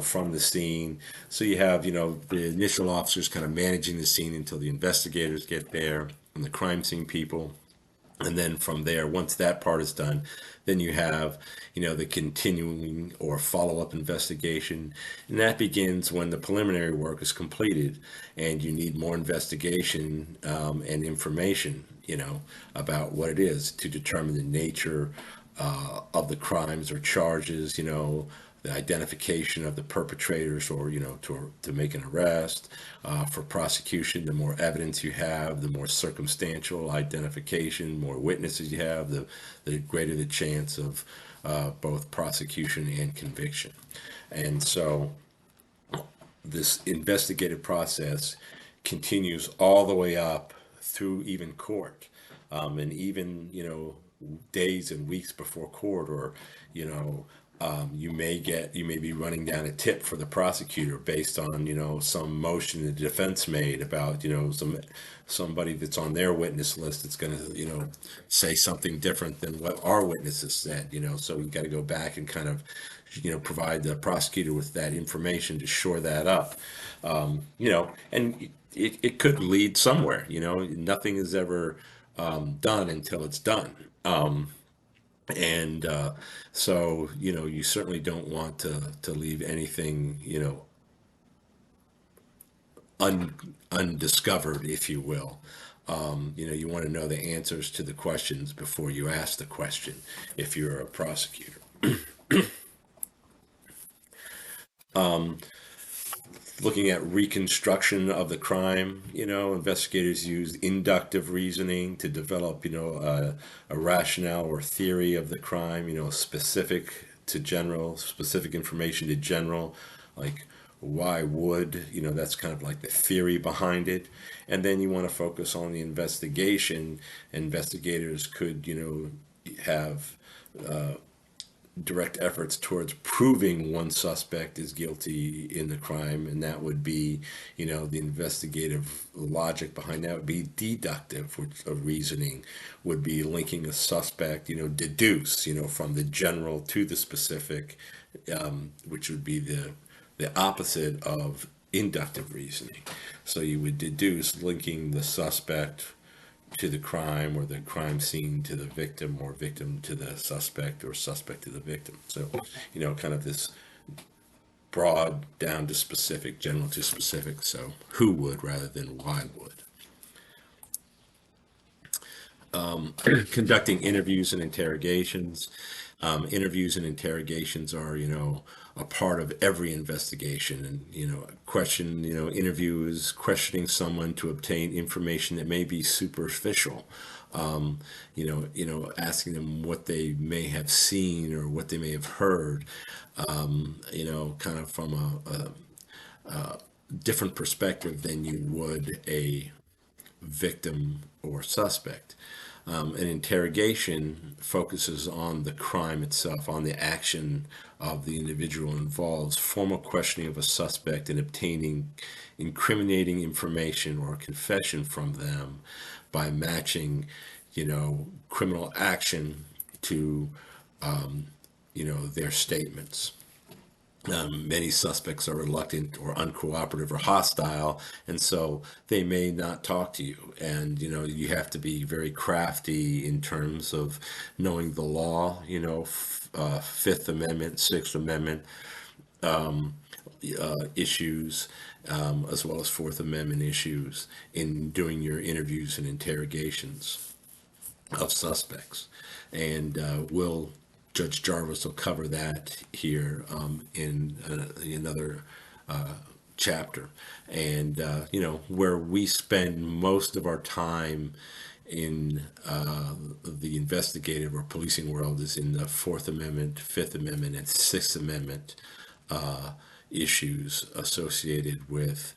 from the scene. So you have, the initial officers kind of managing the scene until the investigators get there, and the crime scene people. And then from there, once that part is done, then you have, the continuing or follow-up investigation. And that begins when the preliminary work is completed and you need more investigation, and information, about what it is, to determine the nature of the crimes or charges, the identification of the perpetrators, or to make an arrest. For prosecution, the more evidence you have, the more circumstantial identification, more witnesses you have, the greater the chance of both prosecution and conviction. And so this investigative process continues all the way up through even court, and even days and weeks before court, or you may be running down a tip for the prosecutor based on some motion the defense made about somebody that's on their witness list that's going to say something different than what our witnesses said. So you got to go back and kind of provide the prosecutor with that information to shore that up. And it could lead somewhere. Nothing is ever done until it's done. And so you certainly don't want to leave anything undiscovered, if you will. You want to know the answers to the questions before you ask the question, if you're a prosecutor. Looking at reconstruction of the crime, investigators use inductive reasoning to develop, a rationale or theory of the crime, specific to general, specific information to general, like why would, that's kind of like the theory behind it. And then you want to focus on the investigation. Investigators could, we have direct efforts towards proving one suspect is guilty in the crime, and that would be, the investigative logic behind that would be deductive, which of reasoning would be linking a suspect, deduce, from the general to the specific, which would be the opposite of inductive reasoning. So you would deduce linking the suspect to the crime, or the crime scene to the victim, or victim to the suspect, or suspect to the victim. So, kind of this broad down to specific, general to specific. So who would rather than why would. Conducting interviews and interrogations. Interviews and interrogations are, a part of every investigation. And, interview is questioning someone to obtain information that may be superficial. Asking them what they may have seen or what they may have heard, kind of from a different perspective than you would a victim or suspect. An interrogation focuses on the crime itself, on the action of the individual involved. Formal questioning of a suspect and obtaining incriminating information or confession from them by matching, criminal action to, their statements. Many suspects are reluctant or uncooperative or hostile, and so they may not talk to you. And you have to be very crafty in terms of knowing the law. Fifth Amendment, Sixth Amendment issues, as well as Fourth Amendment issues in doing your interviews and interrogations of suspects. And Judge Jarvis will cover that here in another chapter. And, where we spend most of our time in the investigative or policing world is in the Fourth Amendment, Fifth Amendment, and Sixth Amendment issues associated with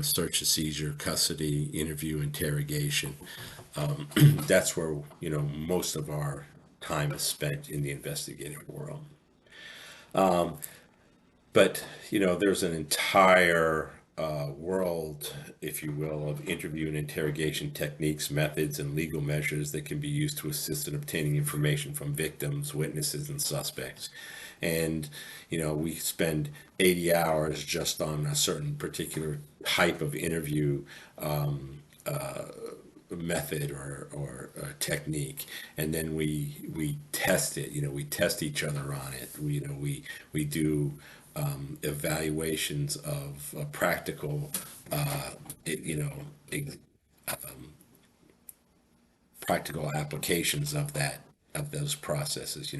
search and seizure, custody, interview, interrogation. That's where, most of our time is spent in the investigative world. But, there's an entire world, if you will, of interview and interrogation techniques, methods, and legal measures that can be used to assist in obtaining information from victims, witnesses, and suspects. And, we spend 80 hours just on a certain particular type of interview method or technique, and then we test it. We test each other on it. We do evaluations of practical, it, you know ex- practical applications of those processes.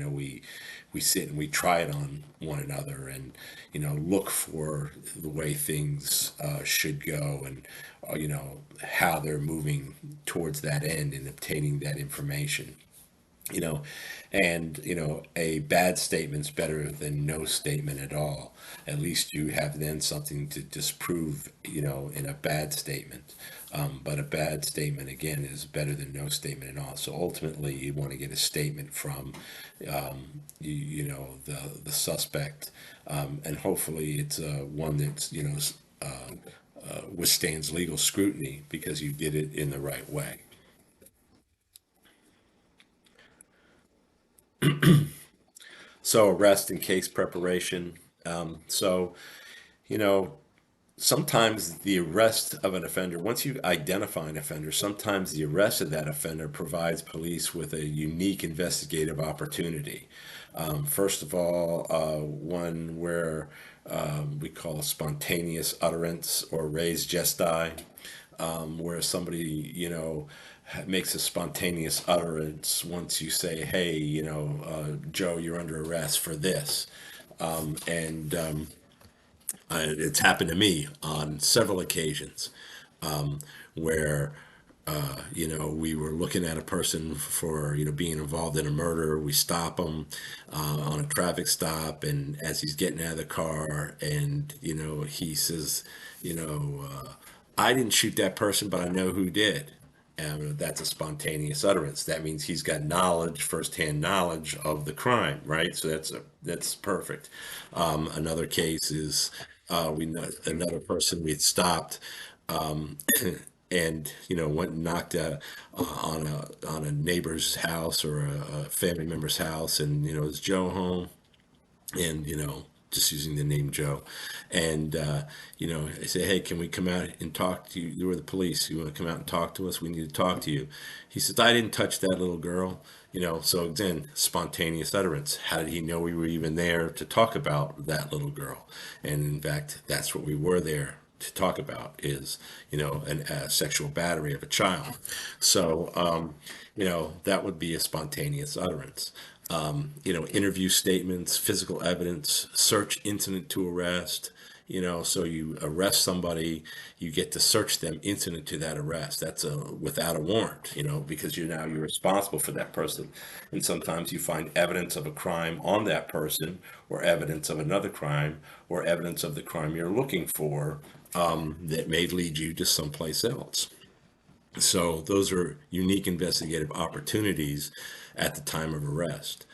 We sit and we try it on one another, and look for the way things should go, and how they're moving towards that end and obtaining that information. you know and a bad statement's better than no statement at all. At least you have then something to disprove in a bad statement. But a bad statement, again, is better than no statement at all. So ultimately you want to get a statement from the suspect, and hopefully it's one that's withstands legal scrutiny because you did it in the right way. So arrest and case preparation. So, you know, sometimes the arrest of an offender, once you identify an offender, sometimes the arrest of that offender provides police with a unique investigative opportunity. First of all, one where we call spontaneous utterance or res gesti, where somebody, makes a spontaneous utterance once you say, hey, Joe, you're under arrest for this. And It's happened to me on several occasions where we were looking at a person for being involved in a murder. We stop him on a traffic stop, and as he's getting out of the car, and he says, I didn't shoot that person, but I know who did. That's a spontaneous utterance. That means he's got knowledge, firsthand knowledge of the crime, right? So that's perfect. Another case is we know another person we had stopped, um, and went and knocked on a neighbor's house or a family member's house, and is Joe home? And just using the name Joe, and I say, hey, can we come out and talk to you? You were the police. You want to come out and talk to us? We need to talk to you. He says, I didn't touch that little girl. So again, spontaneous utterance. How did he know we were even there to talk about that little girl? And in fact, that's what we were there to talk about, is a sexual battery of a child. So that would be a spontaneous utterance. Interview statements, physical evidence, search incident to arrest. So you arrest somebody, you get to search them incident to that arrest. That's without a warrant, because you're responsible for that person. And sometimes you find evidence of a crime on that person, or evidence of another crime, or evidence of the crime you're looking for, that may lead you to someplace else. So those are unique investigative opportunities at the time of arrest.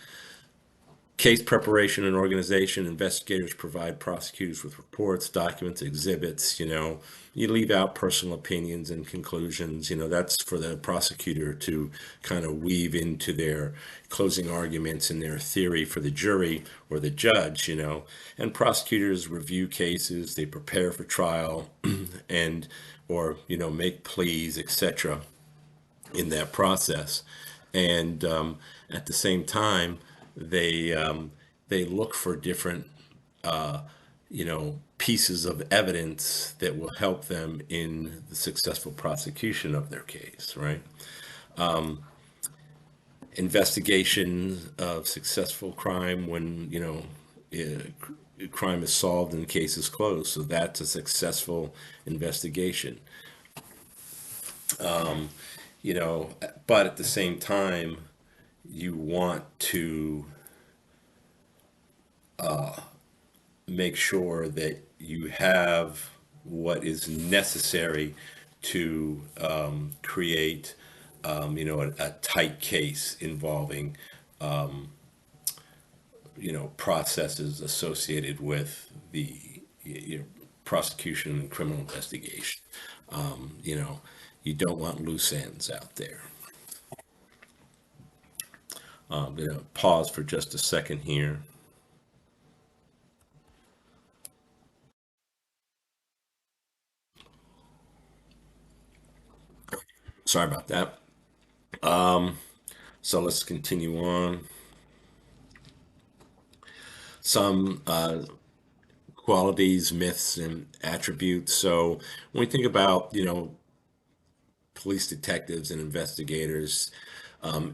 Case preparation and organization. Investigators provide prosecutors with reports, documents, exhibits. You leave out personal opinions and conclusions. That's for the prosecutor to kind of weave into their closing arguments and their theory for the jury or the judge. And prosecutors review cases, they prepare for trial, and or make pleas, etc. in that process. And at the same time, they look for different pieces of evidence that will help them in the successful prosecution of their case, right? Investigation of successful crime, when crime is solved and the case is closed, so that's a successful investigation. you know, but at the same time, you want to make sure that you have what is necessary to create, a tight case involving, processes associated with the prosecution and criminal investigation. Um, you know, you don't want loose ends out there. Pause for just a second here. Sorry about that. So let's continue on. Some qualities, myths, and attributes. So when we think about, police detectives and investigators,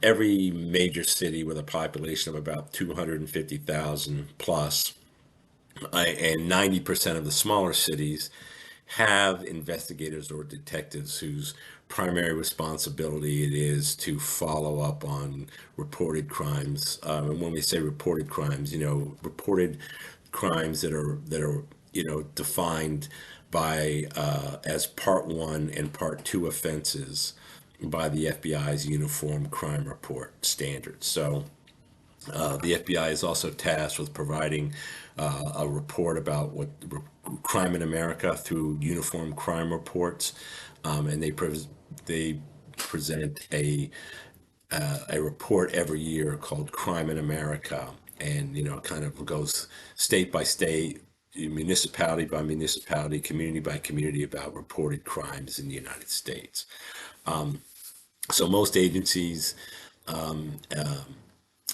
every major city with a population of about 250,000 plus, and 90% of the smaller cities have investigators or detectives whose primary responsibility it is to follow up on reported crimes. And when we say reported crimes, reported crimes that are defined by as part one and part two offenses by the FBI's Uniform Crime Report standards. So the FBI is also tasked with providing a report about crime in America through uniform crime reports, and they present a report every year called Crime in America, and it kind of goes state by state, municipality by municipality, community by community about reported crimes in the United States. So most agencies and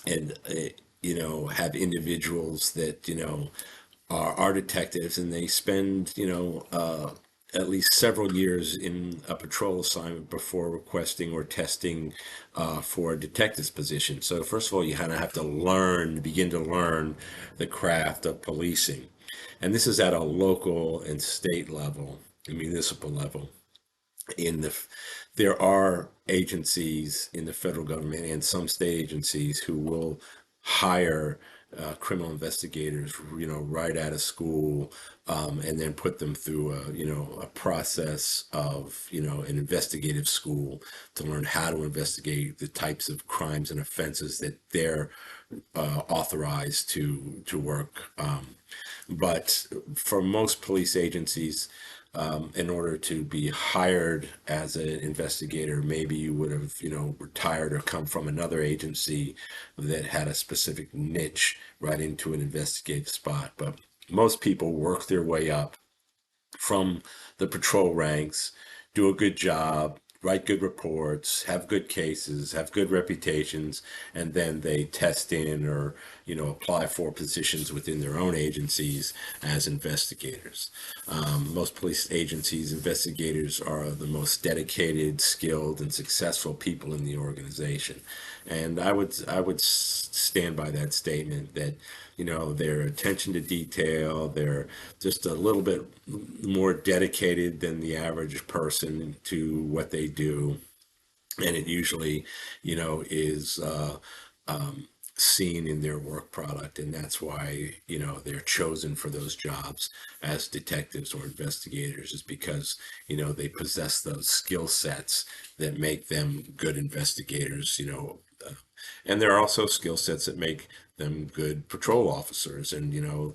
have individuals that are detectives, and they spend at least several years in a patrol assignment before requesting or testing for a detective's position. So first of all, you kind of have to begin to learn the craft of policing, and this is at a local and state level, a municipal level. in the there are agencies in the federal government and some state agencies who will hire criminal investigators, right out of school, and then put them through a process of, an investigative school to learn how to investigate the types of crimes and offenses that they're authorized to work. But for most police agencies, in order to be hired as an investigator, maybe you would have, retired or come from another agency that had a specific niche right into an investigative spot. But most people work their way up from the patrol ranks, do a good job, write good reports, have good cases, have good reputations, and then they test in or, apply for positions within their own agencies as investigators. Most police agencies, investigators are the most dedicated, skilled, and successful people in the organization. And I would stand by that statement that, their attention to detail, they're just a little bit more dedicated than the average person to what they do. And it usually, is seen in their work product. And that's why, they're chosen for those jobs as detectives or investigators, is because, they possess those skill sets that make them good investigators, and there are also skill sets that make them good patrol officers. And,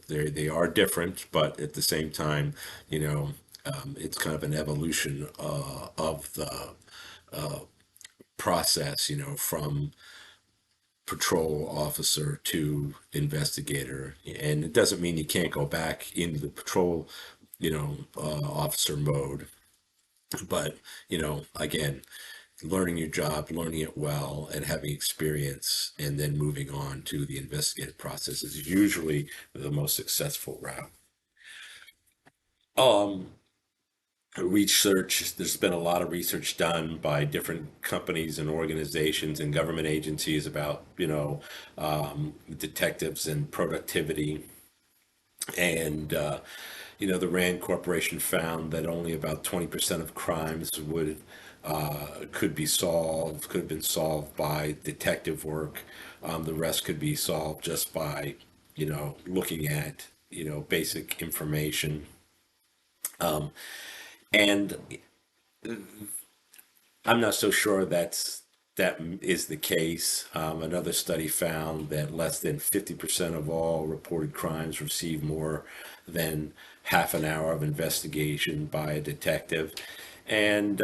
they are different, but at the same time, it's kind of an evolution of the process, from patrol officer to investigator. And it doesn't mean you can't go back into the patrol, officer mode. But, again, learning your job, learning it well, and having experience, and then moving on to the investigative process is usually the most successful route. Um, there's been a lot of research done by different companies and organizations and government agencies about, detectives and productivity. And, the RAND Corporation found that only about 20% of crimes could have been solved by detective work. The rest could be solved just by, looking at, basic information. And I'm not so sure that is the case. Another study found that less than 50% of all reported crimes receive more than half an hour of investigation by a detective. And,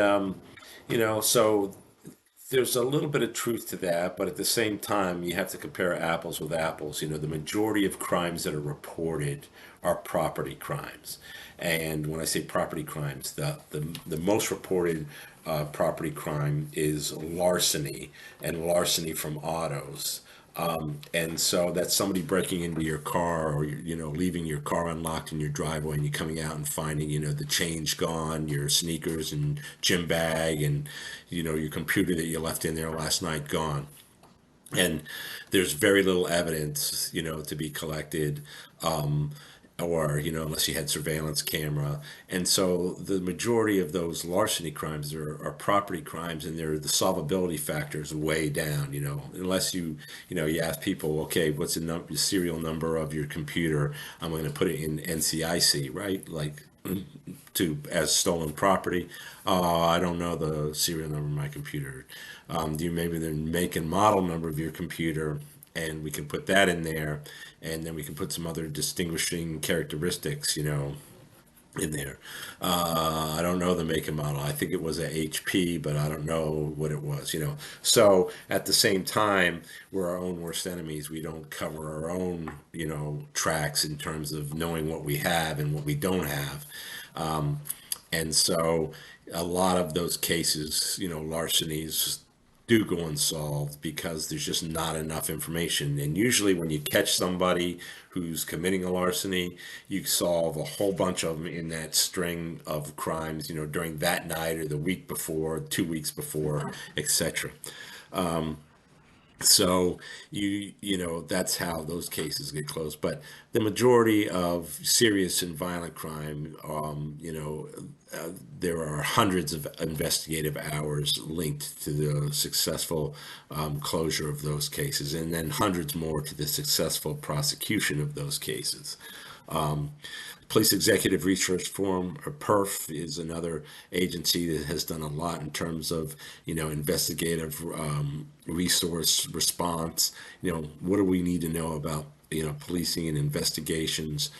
so there's a little bit of truth to that, but at the same time, you have to compare apples with apples. The majority of crimes that are reported are property crimes. And when I say property crimes, the most reported property crime is larceny, and larceny from autos. And so that's somebody breaking into your car, or leaving your car unlocked in your driveway, and you're coming out and finding, the change gone, your sneakers and gym bag, and your computer that you left in there last night gone. And there's very little evidence, to be collected, or unless you had surveillance camera. And so the majority of those larceny crimes are property crimes, and they're the solvability factors way down. Unless you ask people, okay, what's the serial number of your computer? I'm going to put it in NCIC, right? Like, to as stolen property. I don't know the serial number of my computer. Do you maybe the make and model number of your computer? And we can put that in there, and then we can put some other distinguishing characteristics, in there. I don't know the make and model. I think it was a HP, but I don't know what it was. So at the same time, we're our own worst enemies. We don't cover our own, tracks in terms of knowing what we have and what we don't have. And so a lot of those cases, larcenies do go unsolved because there's just not enough information. And usually, when you catch somebody who's committing a larceny, you solve a whole bunch of them in that string of crimes, during that night or the week before, 2 weeks before, etc. So that's how those cases get closed. But the majority of serious and violent crime, there are hundreds of investigative hours linked to the successful closure of those cases, and then hundreds more to the successful prosecution of those cases. Police Executive Research Forum, or PERF, is another agency that has done a lot in terms of, investigative resource response. What do we need to know about, policing and investigations?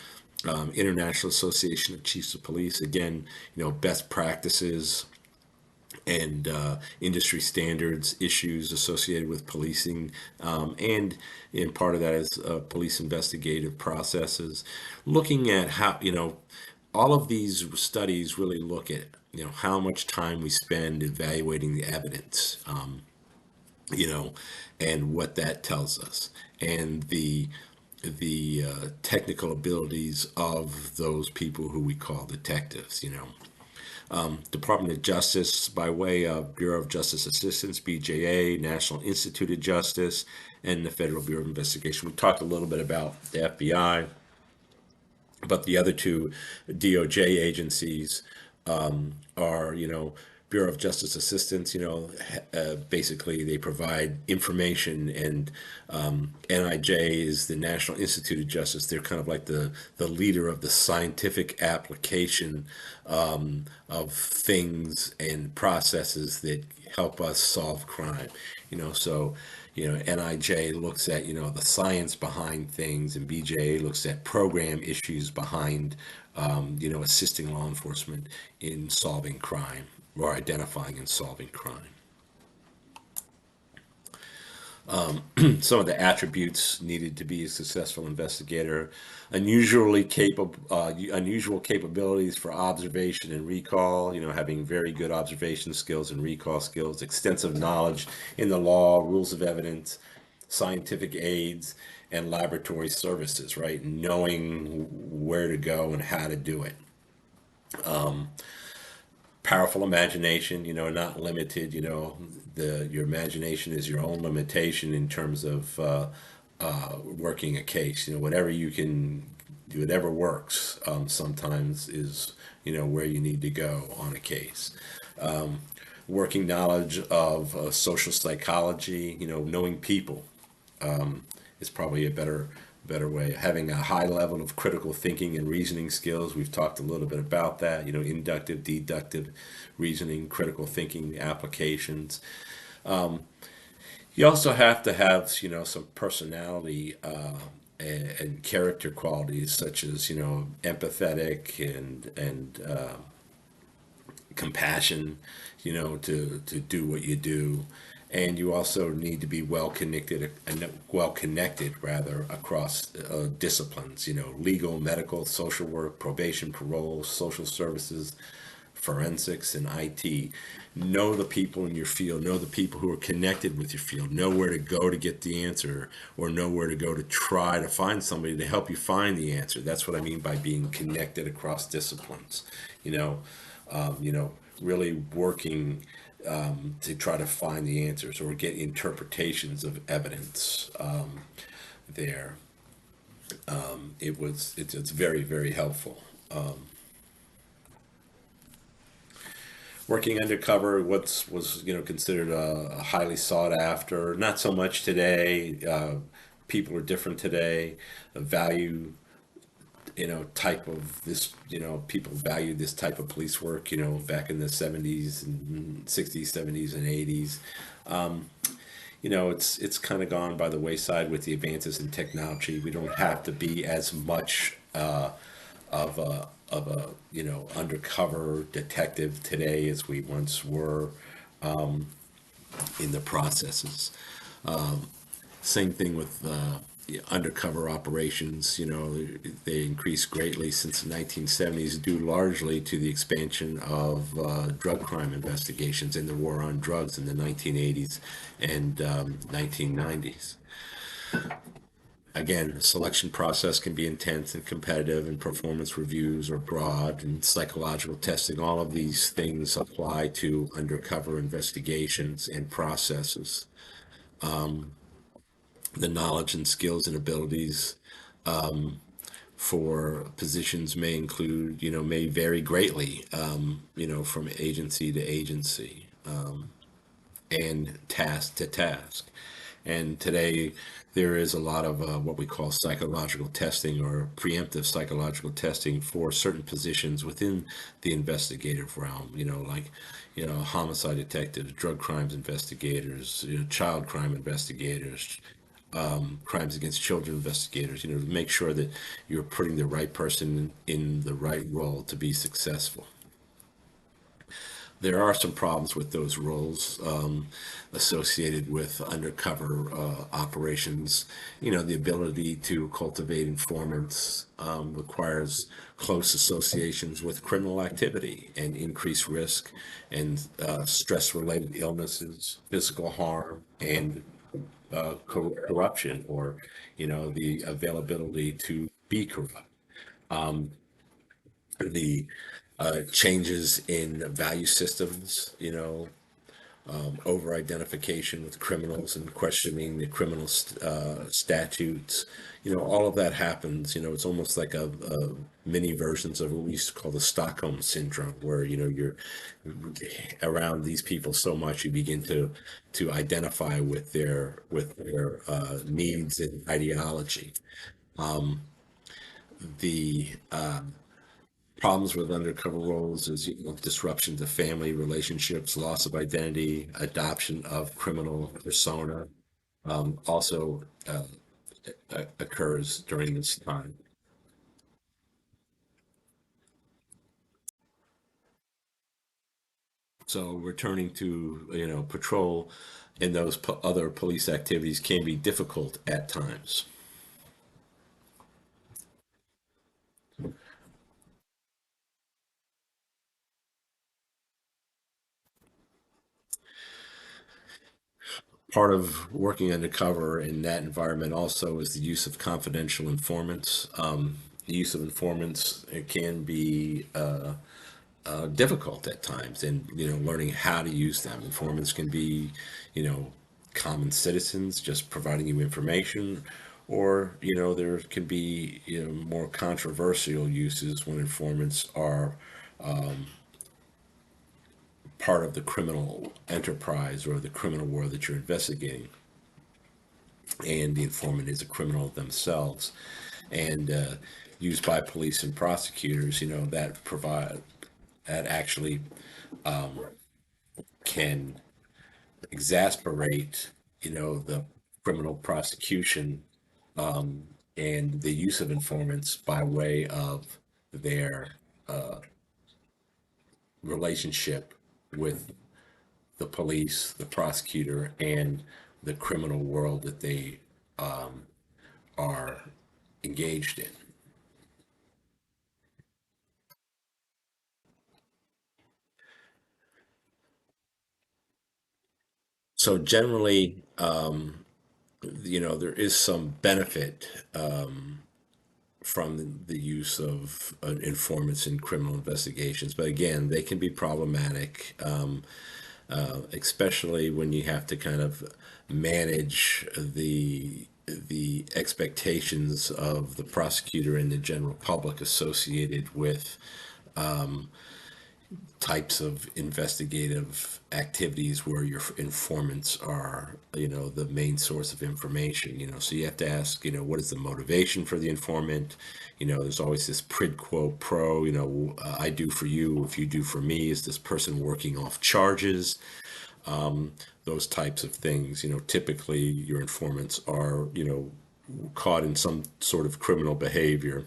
International Association of Chiefs of Police, again, best practices and industry standards issues associated with policing, and in part of that is police investigative processes. Looking at how, all of these studies really look at, how much time we spend evaluating the evidence, you know, and what that tells us, and the technical abilities of those people who we call detectives. Department of Justice, by way of Bureau of Justice Assistance, BJA, National Institute of Justice, and the Federal Bureau of Investigation. We talked a little bit about the FBI, but the other two DOJ agencies are, Bureau of Justice Assistance. Basically they provide information, and NIJ is the National Institute of Justice. They're kind of like the leader of the scientific application of things and processes that help us solve crime. So NIJ looks at, the science behind things, and BJA looks at program issues behind, assisting law enforcement in solving crime, or identifying and solving crime. Some of the attributes needed to be a successful investigator: unusual capabilities for observation and recall, having very good observation skills and recall skills, extensive knowledge in the law, rules of evidence, scientific aids, and laboratory services, right? Knowing where to go and how to do it. Powerful imagination, not limited. Your imagination is your own limitation in terms of working a case. Whatever you can do, whatever works, sometimes is, where you need to go on a case. Working knowledge of social psychology, knowing people, is probably a better way. Having a high level of critical thinking and reasoning skills. We've talked a little bit about that. Inductive, deductive reasoning, critical thinking applications. You also have to have, some personality and character qualities, such as, empathetic and compassion, to do what you do. And you also need to be well connected rather, across disciplines, legal, medical, social work, probation, parole, social services, forensics, and IT. Know the people in your field, know the people who are connected with your field, know where to go to get the answer, or know where to go to try to find somebody to help you find the answer. That's what I mean by being connected across disciplines. You know, really working to try to find the answers or get interpretations of evidence there. It's very, very helpful. Working undercover, what was considered a highly sought after. Not so much today. People are different today. The value, type of this, people value this type of police work, back in the 70s and 60s, 70s, and 80s. It's kind of gone by the wayside with the advances in technology. We don't have to be as much of a undercover detective today as we once were in the processes. Same thing with undercover operations. They increased greatly since the 1970s, due largely to the expansion of drug crime investigations and the war on drugs in the 1980s and 1990s. Again, the selection process can be intense and competitive, and performance reviews are broad, and psychological testing. All of these things apply to undercover investigations and processes. The knowledge and skills and abilities for positions may include, may vary greatly, from agency to agency, and task to task. And today, there is a lot of what we call psychological testing or preemptive psychological testing for certain positions within the investigative realm. Like, homicide detectives, drug crimes investigators, child crime investigators, crimes against children investigators. To make sure that you're putting the right person in the right role to be successful. There are some problems with those roles associated with undercover operations. The ability to cultivate informants requires close associations with criminal activity and increased risk and stress-related illnesses, physical harm, and corruption, or the availability to be corrupt. The changes in value systems, over identification with criminals and questioning the criminal statutes. All of that happens. It's almost like a mini versions of what we used to call the Stockholm syndrome, where you're around these people so much you begin to identify with their needs and ideology. The problems with undercover roles is, disruption to family relationships, loss of identity, adoption of criminal persona, also occurs during this time. So returning to, patrol and those other police activities can be difficult at times. Part of working undercover in that environment also is the use of confidential informants. The use of informants, it can be difficult at times, and learning how to use them. Informants can be, you know common citizens just providing you information, or there can be more controversial uses when informants are part of the criminal enterprise or the criminal world that you're investigating, and the informant is a criminal themselves, and used by police and prosecutors. That actually can exasperate, the criminal prosecution, and the use of informants by way of their relationship with the police, the prosecutor, and the criminal world that they are engaged in. So generally, there is some benefit from the use of informants in criminal investigations, but again, they can be problematic, especially when you have to kind of manage the expectations of the prosecutor and the general public associated with types of investigative activities where your informants are, the main source of information. So you have to ask, what is the motivation for the informant? There's always this quid quo pro, I do for you if you do for me. Is this person working off charges? Those types of things. Typically your informants are, caught in some sort of criminal behavior,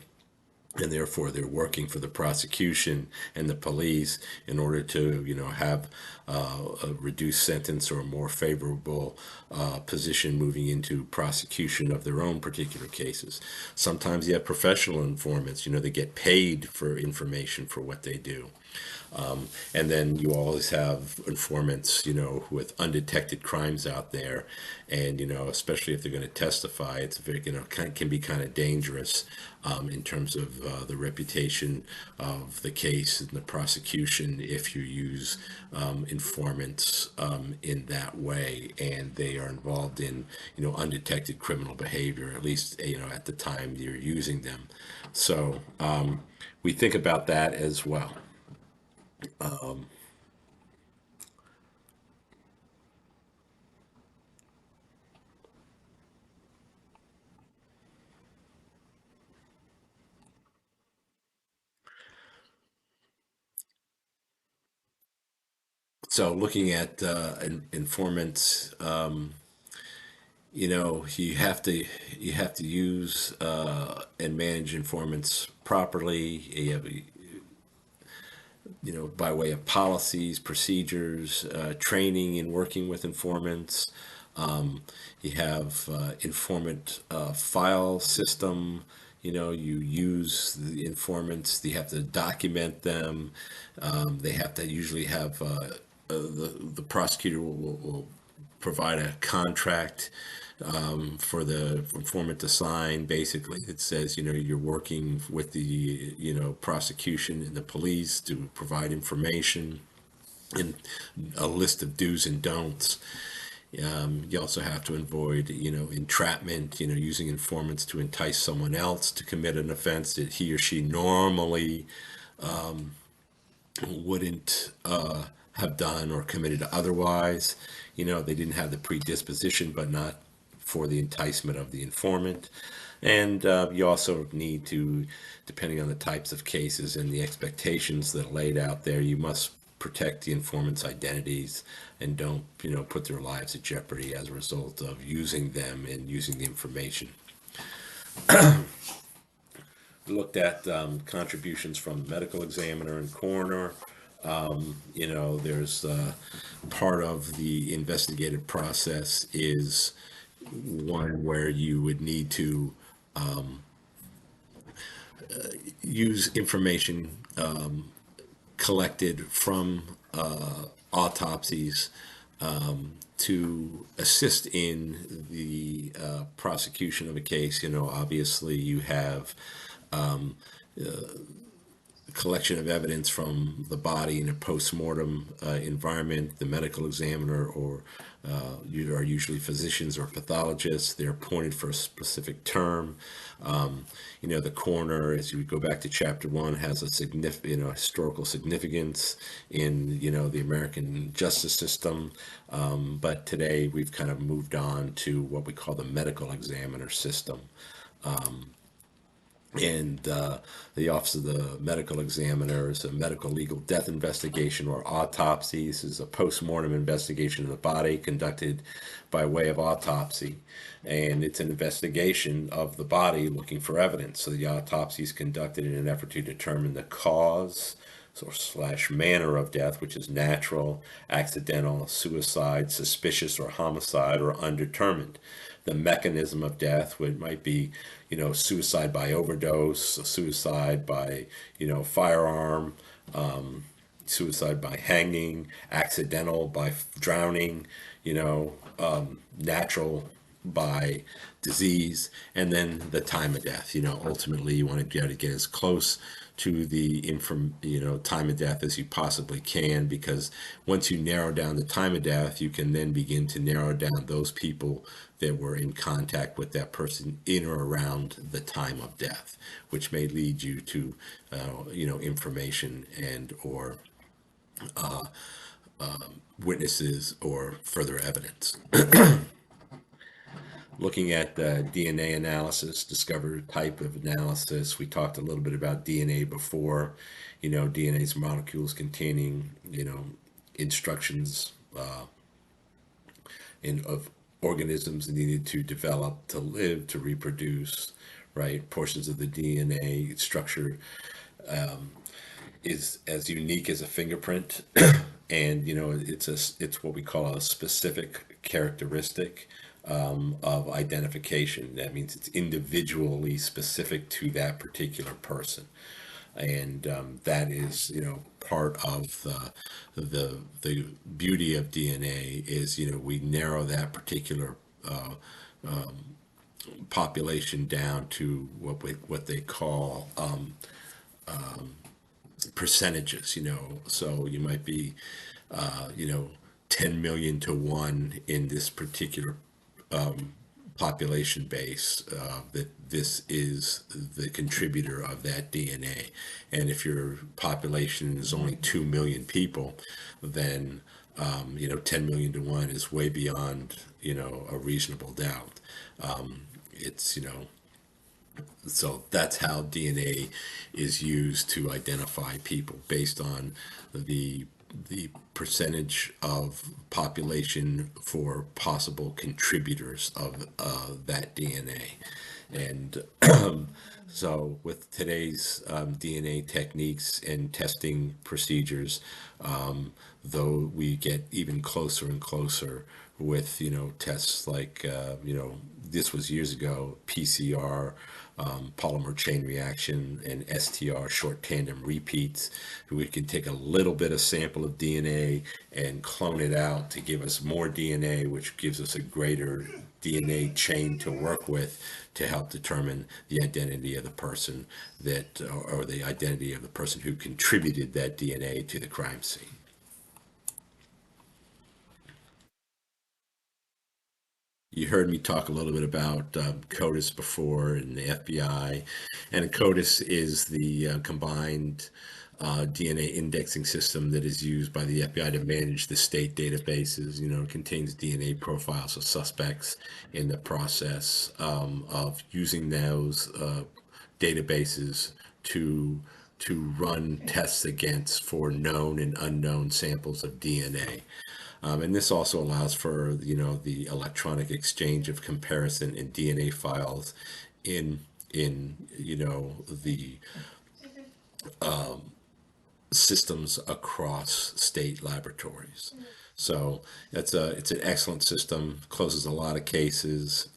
and therefore they're working for the prosecution and the police in order to have a reduced sentence or a more favorable position moving into prosecution of their own particular cases. Sometimes you have professional informants, they get paid for information for what they do. And then you always have informants, with undetected crimes out there, and especially if they're going to testify, it's very, can be kind of dangerous in terms of the reputation of the case and the prosecution if you use informants in that way, and they are involved in undetected criminal behavior, at least at the time you're using them. So we think about that as well. So looking at informants, you have to use and manage informants properly. You have, by way of policies, procedures, training in working with informants. You have informant file system. You use the informants. You have to document them. They have to usually have the prosecutor will provide a contract for the informant to sign. Basically, it says you're working with the prosecution and the police to provide information and a list of do's and don'ts. You also have to avoid entrapment, using informants to entice someone else to commit an offense that he or she normally wouldn't have done or committed otherwise. They didn't have the predisposition, but not for the enticement of the informant. And you also need to, depending on the types of cases and the expectations that are laid out there, you must protect the informant's identities and don't, put their lives at jeopardy as a result of using them and using the information. Looked at contributions from medical examiner and coroner. There's part of the investigative process is one where you would need to use information collected from autopsies to assist in the prosecution of a case. Obviously, you have collection of evidence from the body in a post-mortem environment. The medical examiner or you are usually physicians or pathologists. They're appointed for a specific term. The coroner, as you go back to chapter 1, has a significant, historical significance in, the American justice system. But today we've kind of moved on to what we call the medical examiner system. And the Office of the Medical Examiner is a medical legal death investigation or autopsy. This is a post-mortem investigation of the body conducted by way of autopsy. And it's an investigation of the body looking for evidence. So the autopsy is conducted in an effort to determine the cause or slash manner of death, which is natural, accidental, suicide, suspicious, or homicide, or undetermined. The mechanism of death, which might be, suicide by overdose, suicide by, firearm, suicide by hanging, accidental by drowning, natural by disease, and then the time of death. Ultimately, you want to try to get as close to the time of death as you possibly can, because once you narrow down the time of death, you can then begin to narrow down those people that were in contact with that person in or around the time of death, which may lead you to information and or witnesses or further evidence. Looking at DNA analysis, discovered type of analysis. We talked a little bit about DNA before. DNA's molecules containing, instructions of organisms needed to develop, to live, to reproduce, right? Portions of the DNA structure is as unique as a fingerprint, and it's what we call a specific characteristic of identification. That means it's individually specific to that particular person. And that is, part of the beauty of DNA is, we narrow that particular population down to what they call percentages. So you might be, you know, 10 million to one in this particular population base, that this is the contributor of that DNA. And if your population is only 2 million people, then 10 million to one is way beyond, a reasonable doubt. It's, so that's how DNA is used to identify people based on the percentage of population for possible contributors of that DNA. And so, with today's DNA techniques and testing procedures, though we get even closer and closer with, tests like, this was years ago, PCR, polymer chain reaction, and STR, short tandem repeats. We can take a little bit of sample of DNA and clone it out to give us more DNA, which gives us a greater DNA chain to work with to help determine the identity of the person or the identity of the person who contributed that DNA to the crime scene. You heard me talk a little bit about CODIS before and the FBI. And CODIS is the combined DNA indexing system that is used by the FBI to manage the state databases. It contains DNA profiles of suspects in the process of using those databases to run tests against for known and unknown samples of DNA. And this also allows for, the electronic exchange of comparison and DNA files in the systems across state laboratories. So it's an excellent system, closes a lot of cases.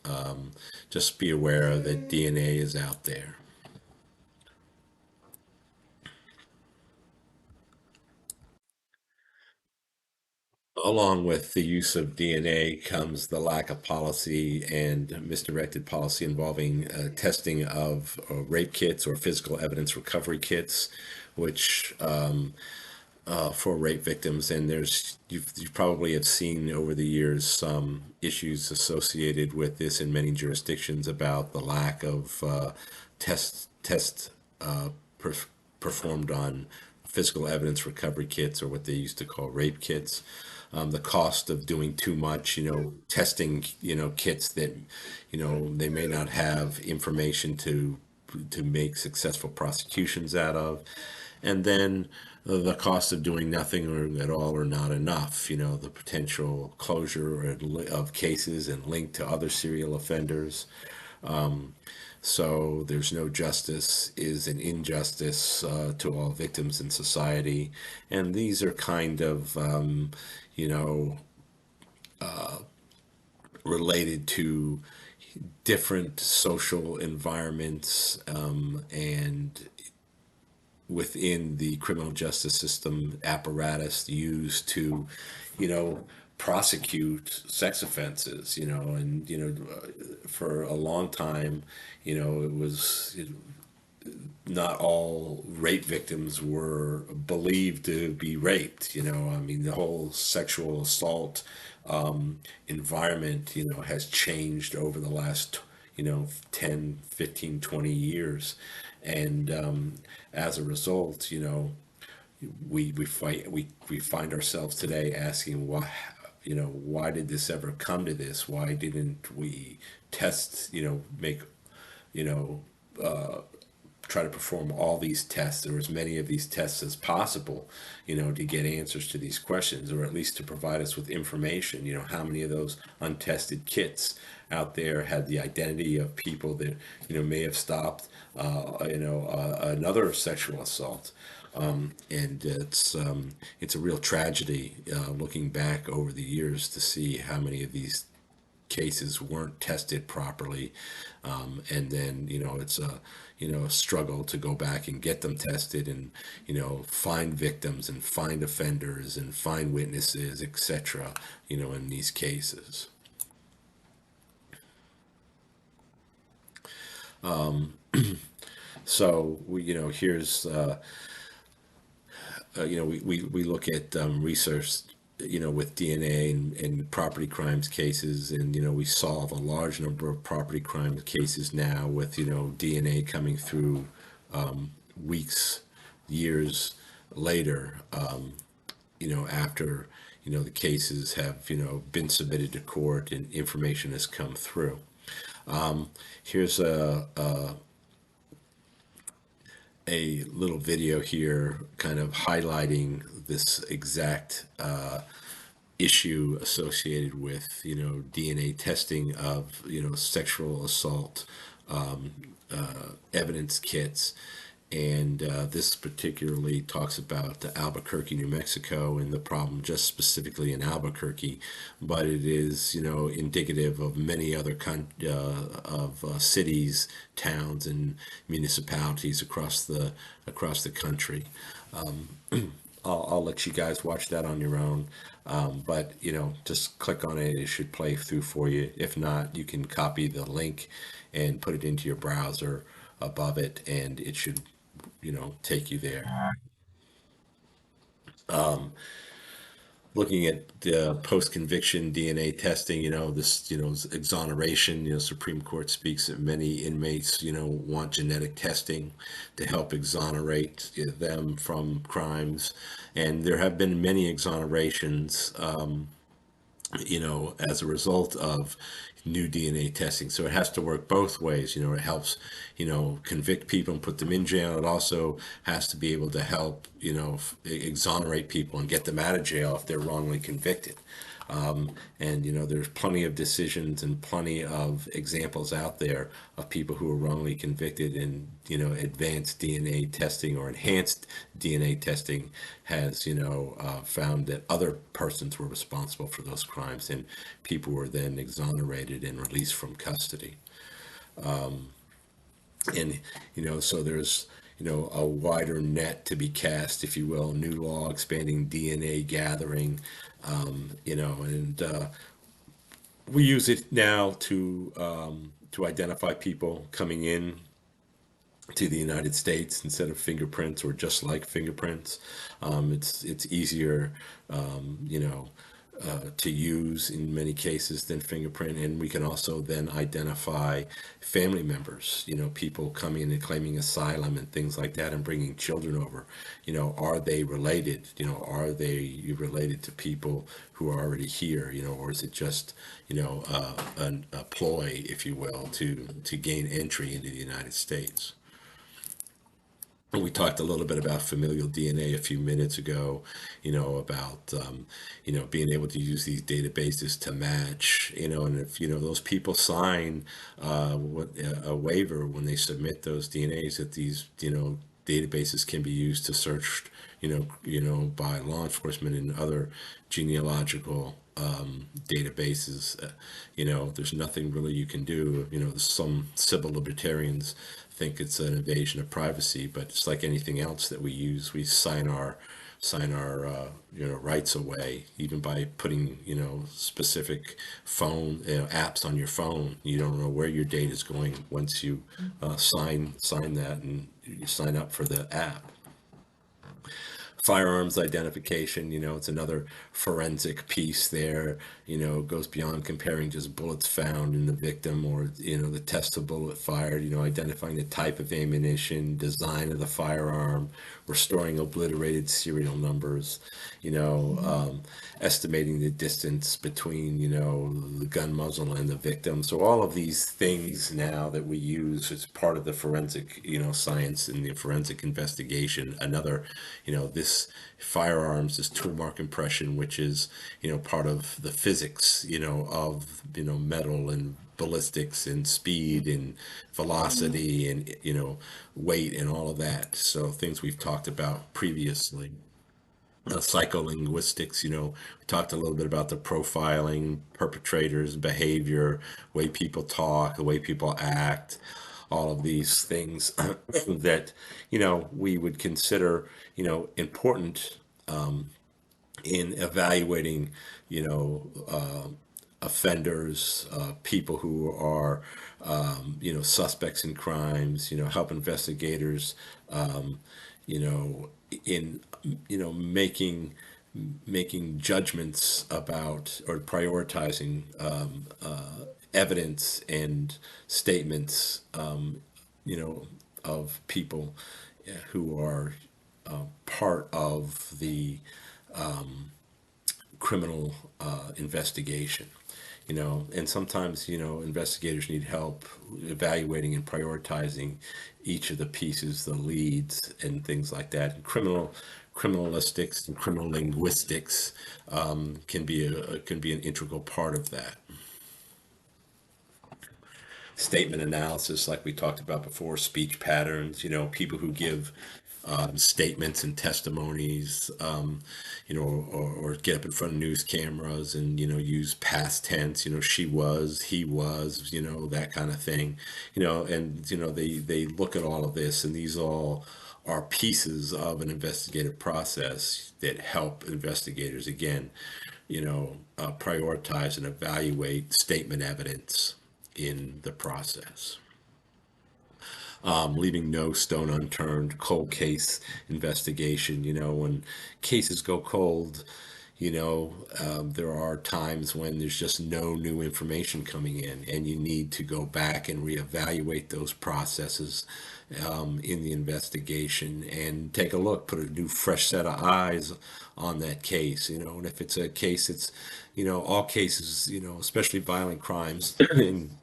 Just be aware that DNA is out there. Along with the use of DNA comes the lack of policy and misdirected policy involving testing of rape kits or physical evidence recovery kits, which for rape victims. And you probably have seen over the years some issues associated with this in many jurisdictions about the lack of test performed on physical evidence recovery kits, or what they used to call rape kits. The cost of doing too much, testing, kits that, they may not have information to make successful prosecutions out of. And then the cost of doing nothing or at all or not enough, the potential closure of cases and link to other serial offenders. So there's no justice is an injustice to all victims in society. And these are kind of, you know, related to different social environments, and within the criminal justice system apparatus used to, you know, prosecute sex offenses, and, for a long time, it was not all rape victims were believed to be raped. I mean, the whole sexual assault environment, has changed over the last, 10, 15, 20 years. And as a result, we find ourselves today asking why did this ever come to this? Why didn't we test, make, you know, try to perform all these tests, or as many of these tests as possible, to get answers to these questions, or at least to provide us with information. How many of those untested kits out there had the identity of people that, may have stopped, another sexual assault. And it's a real tragedy, looking back over the years, to see how many of these cases weren't tested properly. And then, it's a struggle to go back and get them tested and, find victims and find offenders and find witnesses, etc., in these cases. So here's we look at research, with DNA and property crimes cases, and we solve a large number of property crime cases now with DNA coming through weeks, years later, after the cases have been submitted to court and information has come through. Here's a little video here kind of highlighting this exact issue associated with DNA testing of sexual assault evidence kits. And this particularly talks about Albuquerque, New Mexico, and the problem just specifically in Albuquerque, but it is indicative of many other cities, towns, and municipalities across the country. I'll let you guys watch that on your own, but just click on it; it should play through for you. If not, you can copy the link and put it into your browser above it, and it should take you there. Looking at the post-conviction DNA testing, this, exoneration, Supreme Court speaks that many inmates, want genetic testing to help exonerate them from crimes. And there have been many exonerations, as a result of new DNA testing. So it has to work both ways. It helps, convict people and put them in jail. It also has to be able to help, exonerate people and get them out of jail if they're wrongly convicted. And there's plenty of decisions and plenty of examples out there of people who are wrongly convicted, and advanced DNA testing or enhanced DNA testing has found that other persons were responsible for those crimes, and people were then exonerated and released from custody. And so there's a wider net to be cast, if you will, new law expanding DNA gathering, and we use it now to identify people coming in to the United States instead of fingerprints, or just like fingerprints. It's easier, to use in many cases than fingerprint, and we can also then identify family members. People coming and claiming asylum and things like that, and bringing children over. Are they related? Are they related to people who are already here? Or is it just a ploy, if you will, to gain entry into the United States? We talked a little bit about familial DNA a few minutes ago, about, being able to use these databases to match, and if, those people sign a waiver when they submit those DNAs, that these, databases can be used to search, by law enforcement and other genealogical databases. There's nothing really you can do. Some civil libertarians think it's an invasion of privacy, but it's like anything else that we use. We sign our rights away, even by putting specific phone apps on your phone. You don't know where your data is going once you sign that, and you sign up for the app. Firearms identification, it's another forensic piece there. Goes beyond comparing just bullets found in the victim, or the test of bullet fired. Identifying the type of ammunition, design of the firearm, restoring obliterated serial numbers. Estimating the distance between the gun muzzle and the victim. So all of these things now that we use as part of the forensic science and the forensic investigation. Another, this firearms, this tool mark impression, which is part of the physics of metal and ballistics and speed and velocity and weight and all of that. So things we've talked about previously. psycholinguistics. We talked a little bit about the profiling, perpetrators, behavior, way people talk, the way people act, all of these things that, we would consider, important in evaluating, offenders, people who are, suspects in crimes, help investigators, you know, in, making judgments about or prioritizing evidence and statements, of people who are part of the criminal investigation. And sometimes, investigators need help evaluating and prioritizing each of the pieces, the leads, and things like that. And criminalistics and criminal linguistics can be an integral part of that. Statement analysis, like we talked about before, speech patterns, people who give statements and testimonies, or get up in front of news cameras and, use past tense, she was, he was, that kind of thing, and, they look at all of this, and these all are pieces of an investigative process that help investigators, again, prioritize and evaluate statement evidence in the process. Leaving no stone unturned, cold case investigation. When cases go cold, there are times when there's just no new information coming in, and you need to go back and reevaluate those processes in the investigation and take a look, put a new, fresh set of eyes on that case. And if it's a case, it's, all cases, especially violent crimes, and,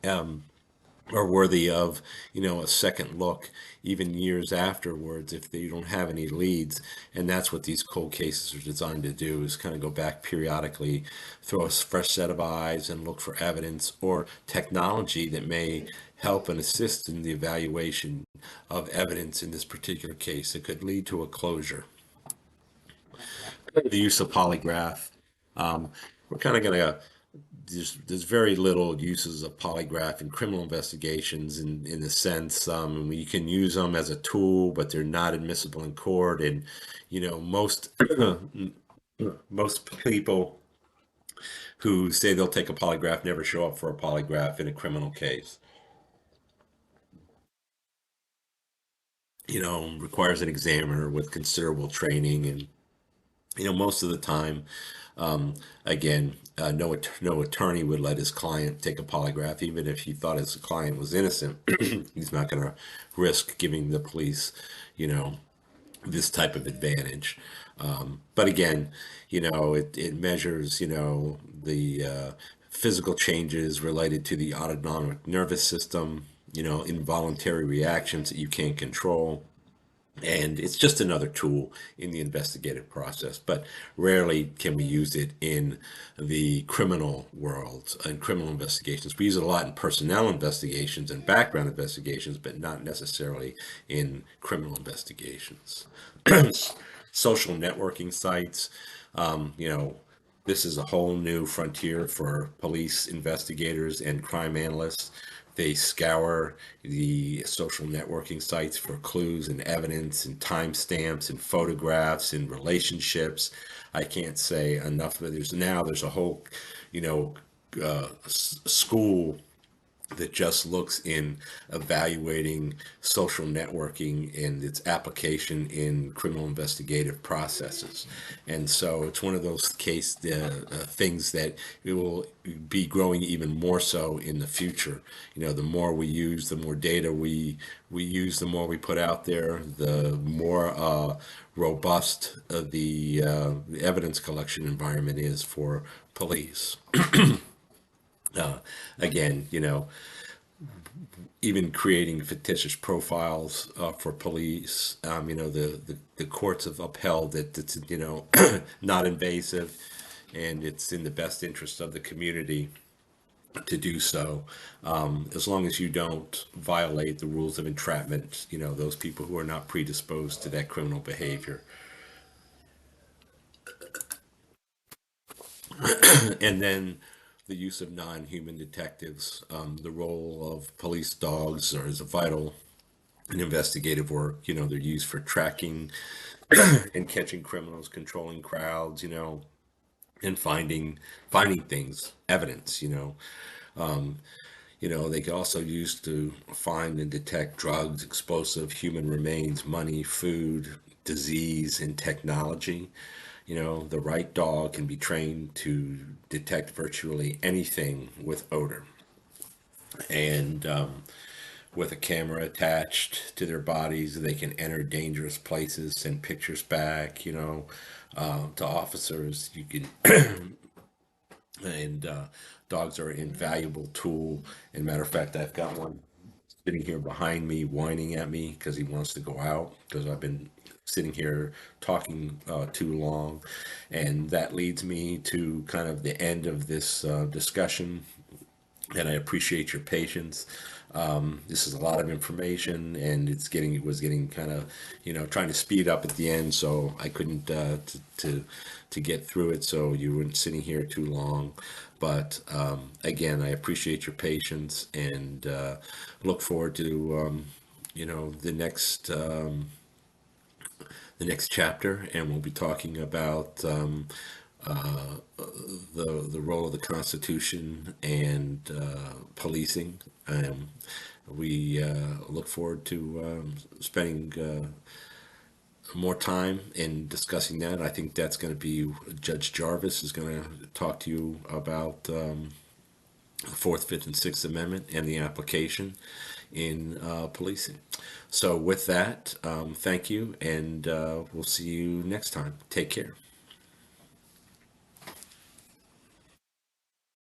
are worthy of, a second look, even years afterwards, if they don't have any leads. And that's what these cold cases are designed to do, is kind of go back periodically, throw a fresh set of eyes and look for evidence or technology that may help and assist in the evaluation of evidence in this particular case that could lead to a closure. The use of polygraph. We're kind of going to there's very little uses of polygraph in criminal investigations, in the sense, you can use them as a tool, but they're not admissible in court. And most most people who say they'll take a polygraph never show up for a polygraph in a criminal case. Requires an examiner with considerable training, and most of the time, again, no attorney would let his client take a polygraph, even if he thought his client was innocent. He's not going to risk giving the police, you know, this type of advantage. But again, it measures, the physical changes related to the autonomic nervous system, involuntary reactions that you can't control. And it's just another tool in the investigative process, but rarely can we use it in the criminal world and criminal investigations. We use it a lot in personnel investigations and background investigations, but not necessarily in criminal investigations. Social networking sites, this is a whole new frontier for police investigators and crime analysts. They scour the social networking sites for clues and evidence and timestamps and photographs and relationships. I can't say enough of it. There's a whole, school that just looks in evaluating social networking and its application in criminal investigative processes. And so it's one of those things that it will be growing even more so in the future. The more we use, the more data we use, the more we put out there, the more robust the evidence collection environment is for police. Again, even creating fictitious profiles for police. The courts have upheld that it's, not invasive, and it's in the best interest of the community to do so, as long as you don't violate the rules of entrapment, those people who are not predisposed to that criminal behavior. And then the use of non-human detectives, the role of police dogs is a vital and investigative work. They're used for tracking and catching criminals, controlling crowds, and finding things, evidence. They can also use to find and detect drugs, explosive human remains, money, food, disease, and technology. The right dog can be trained to detect virtually anything with odor. And with a camera attached to their bodies, they can enter dangerous places, send pictures back, to officers. You can, and dogs are an invaluable tool. And matter of fact, I've got one sitting here behind me, whining at me because he wants to go out because I've been sitting here talking too long. And that leads me to kind of the end of this discussion, and I appreciate your patience. This is a lot of information, and it was getting kind of, trying to speed up at the end, so I couldn't to get through it, so you weren't sitting here too long. But again, I appreciate your patience, and look forward to the next chapter, and we'll be talking about the role of the Constitution and policing. We look forward to spending more time in discussing that. I think that's going to be Judge Jarvis is going to talk to you about the Fourth, Fifth, and Sixth Amendment and the application in policing. So with that, thank you, and we'll see you next time. Take care.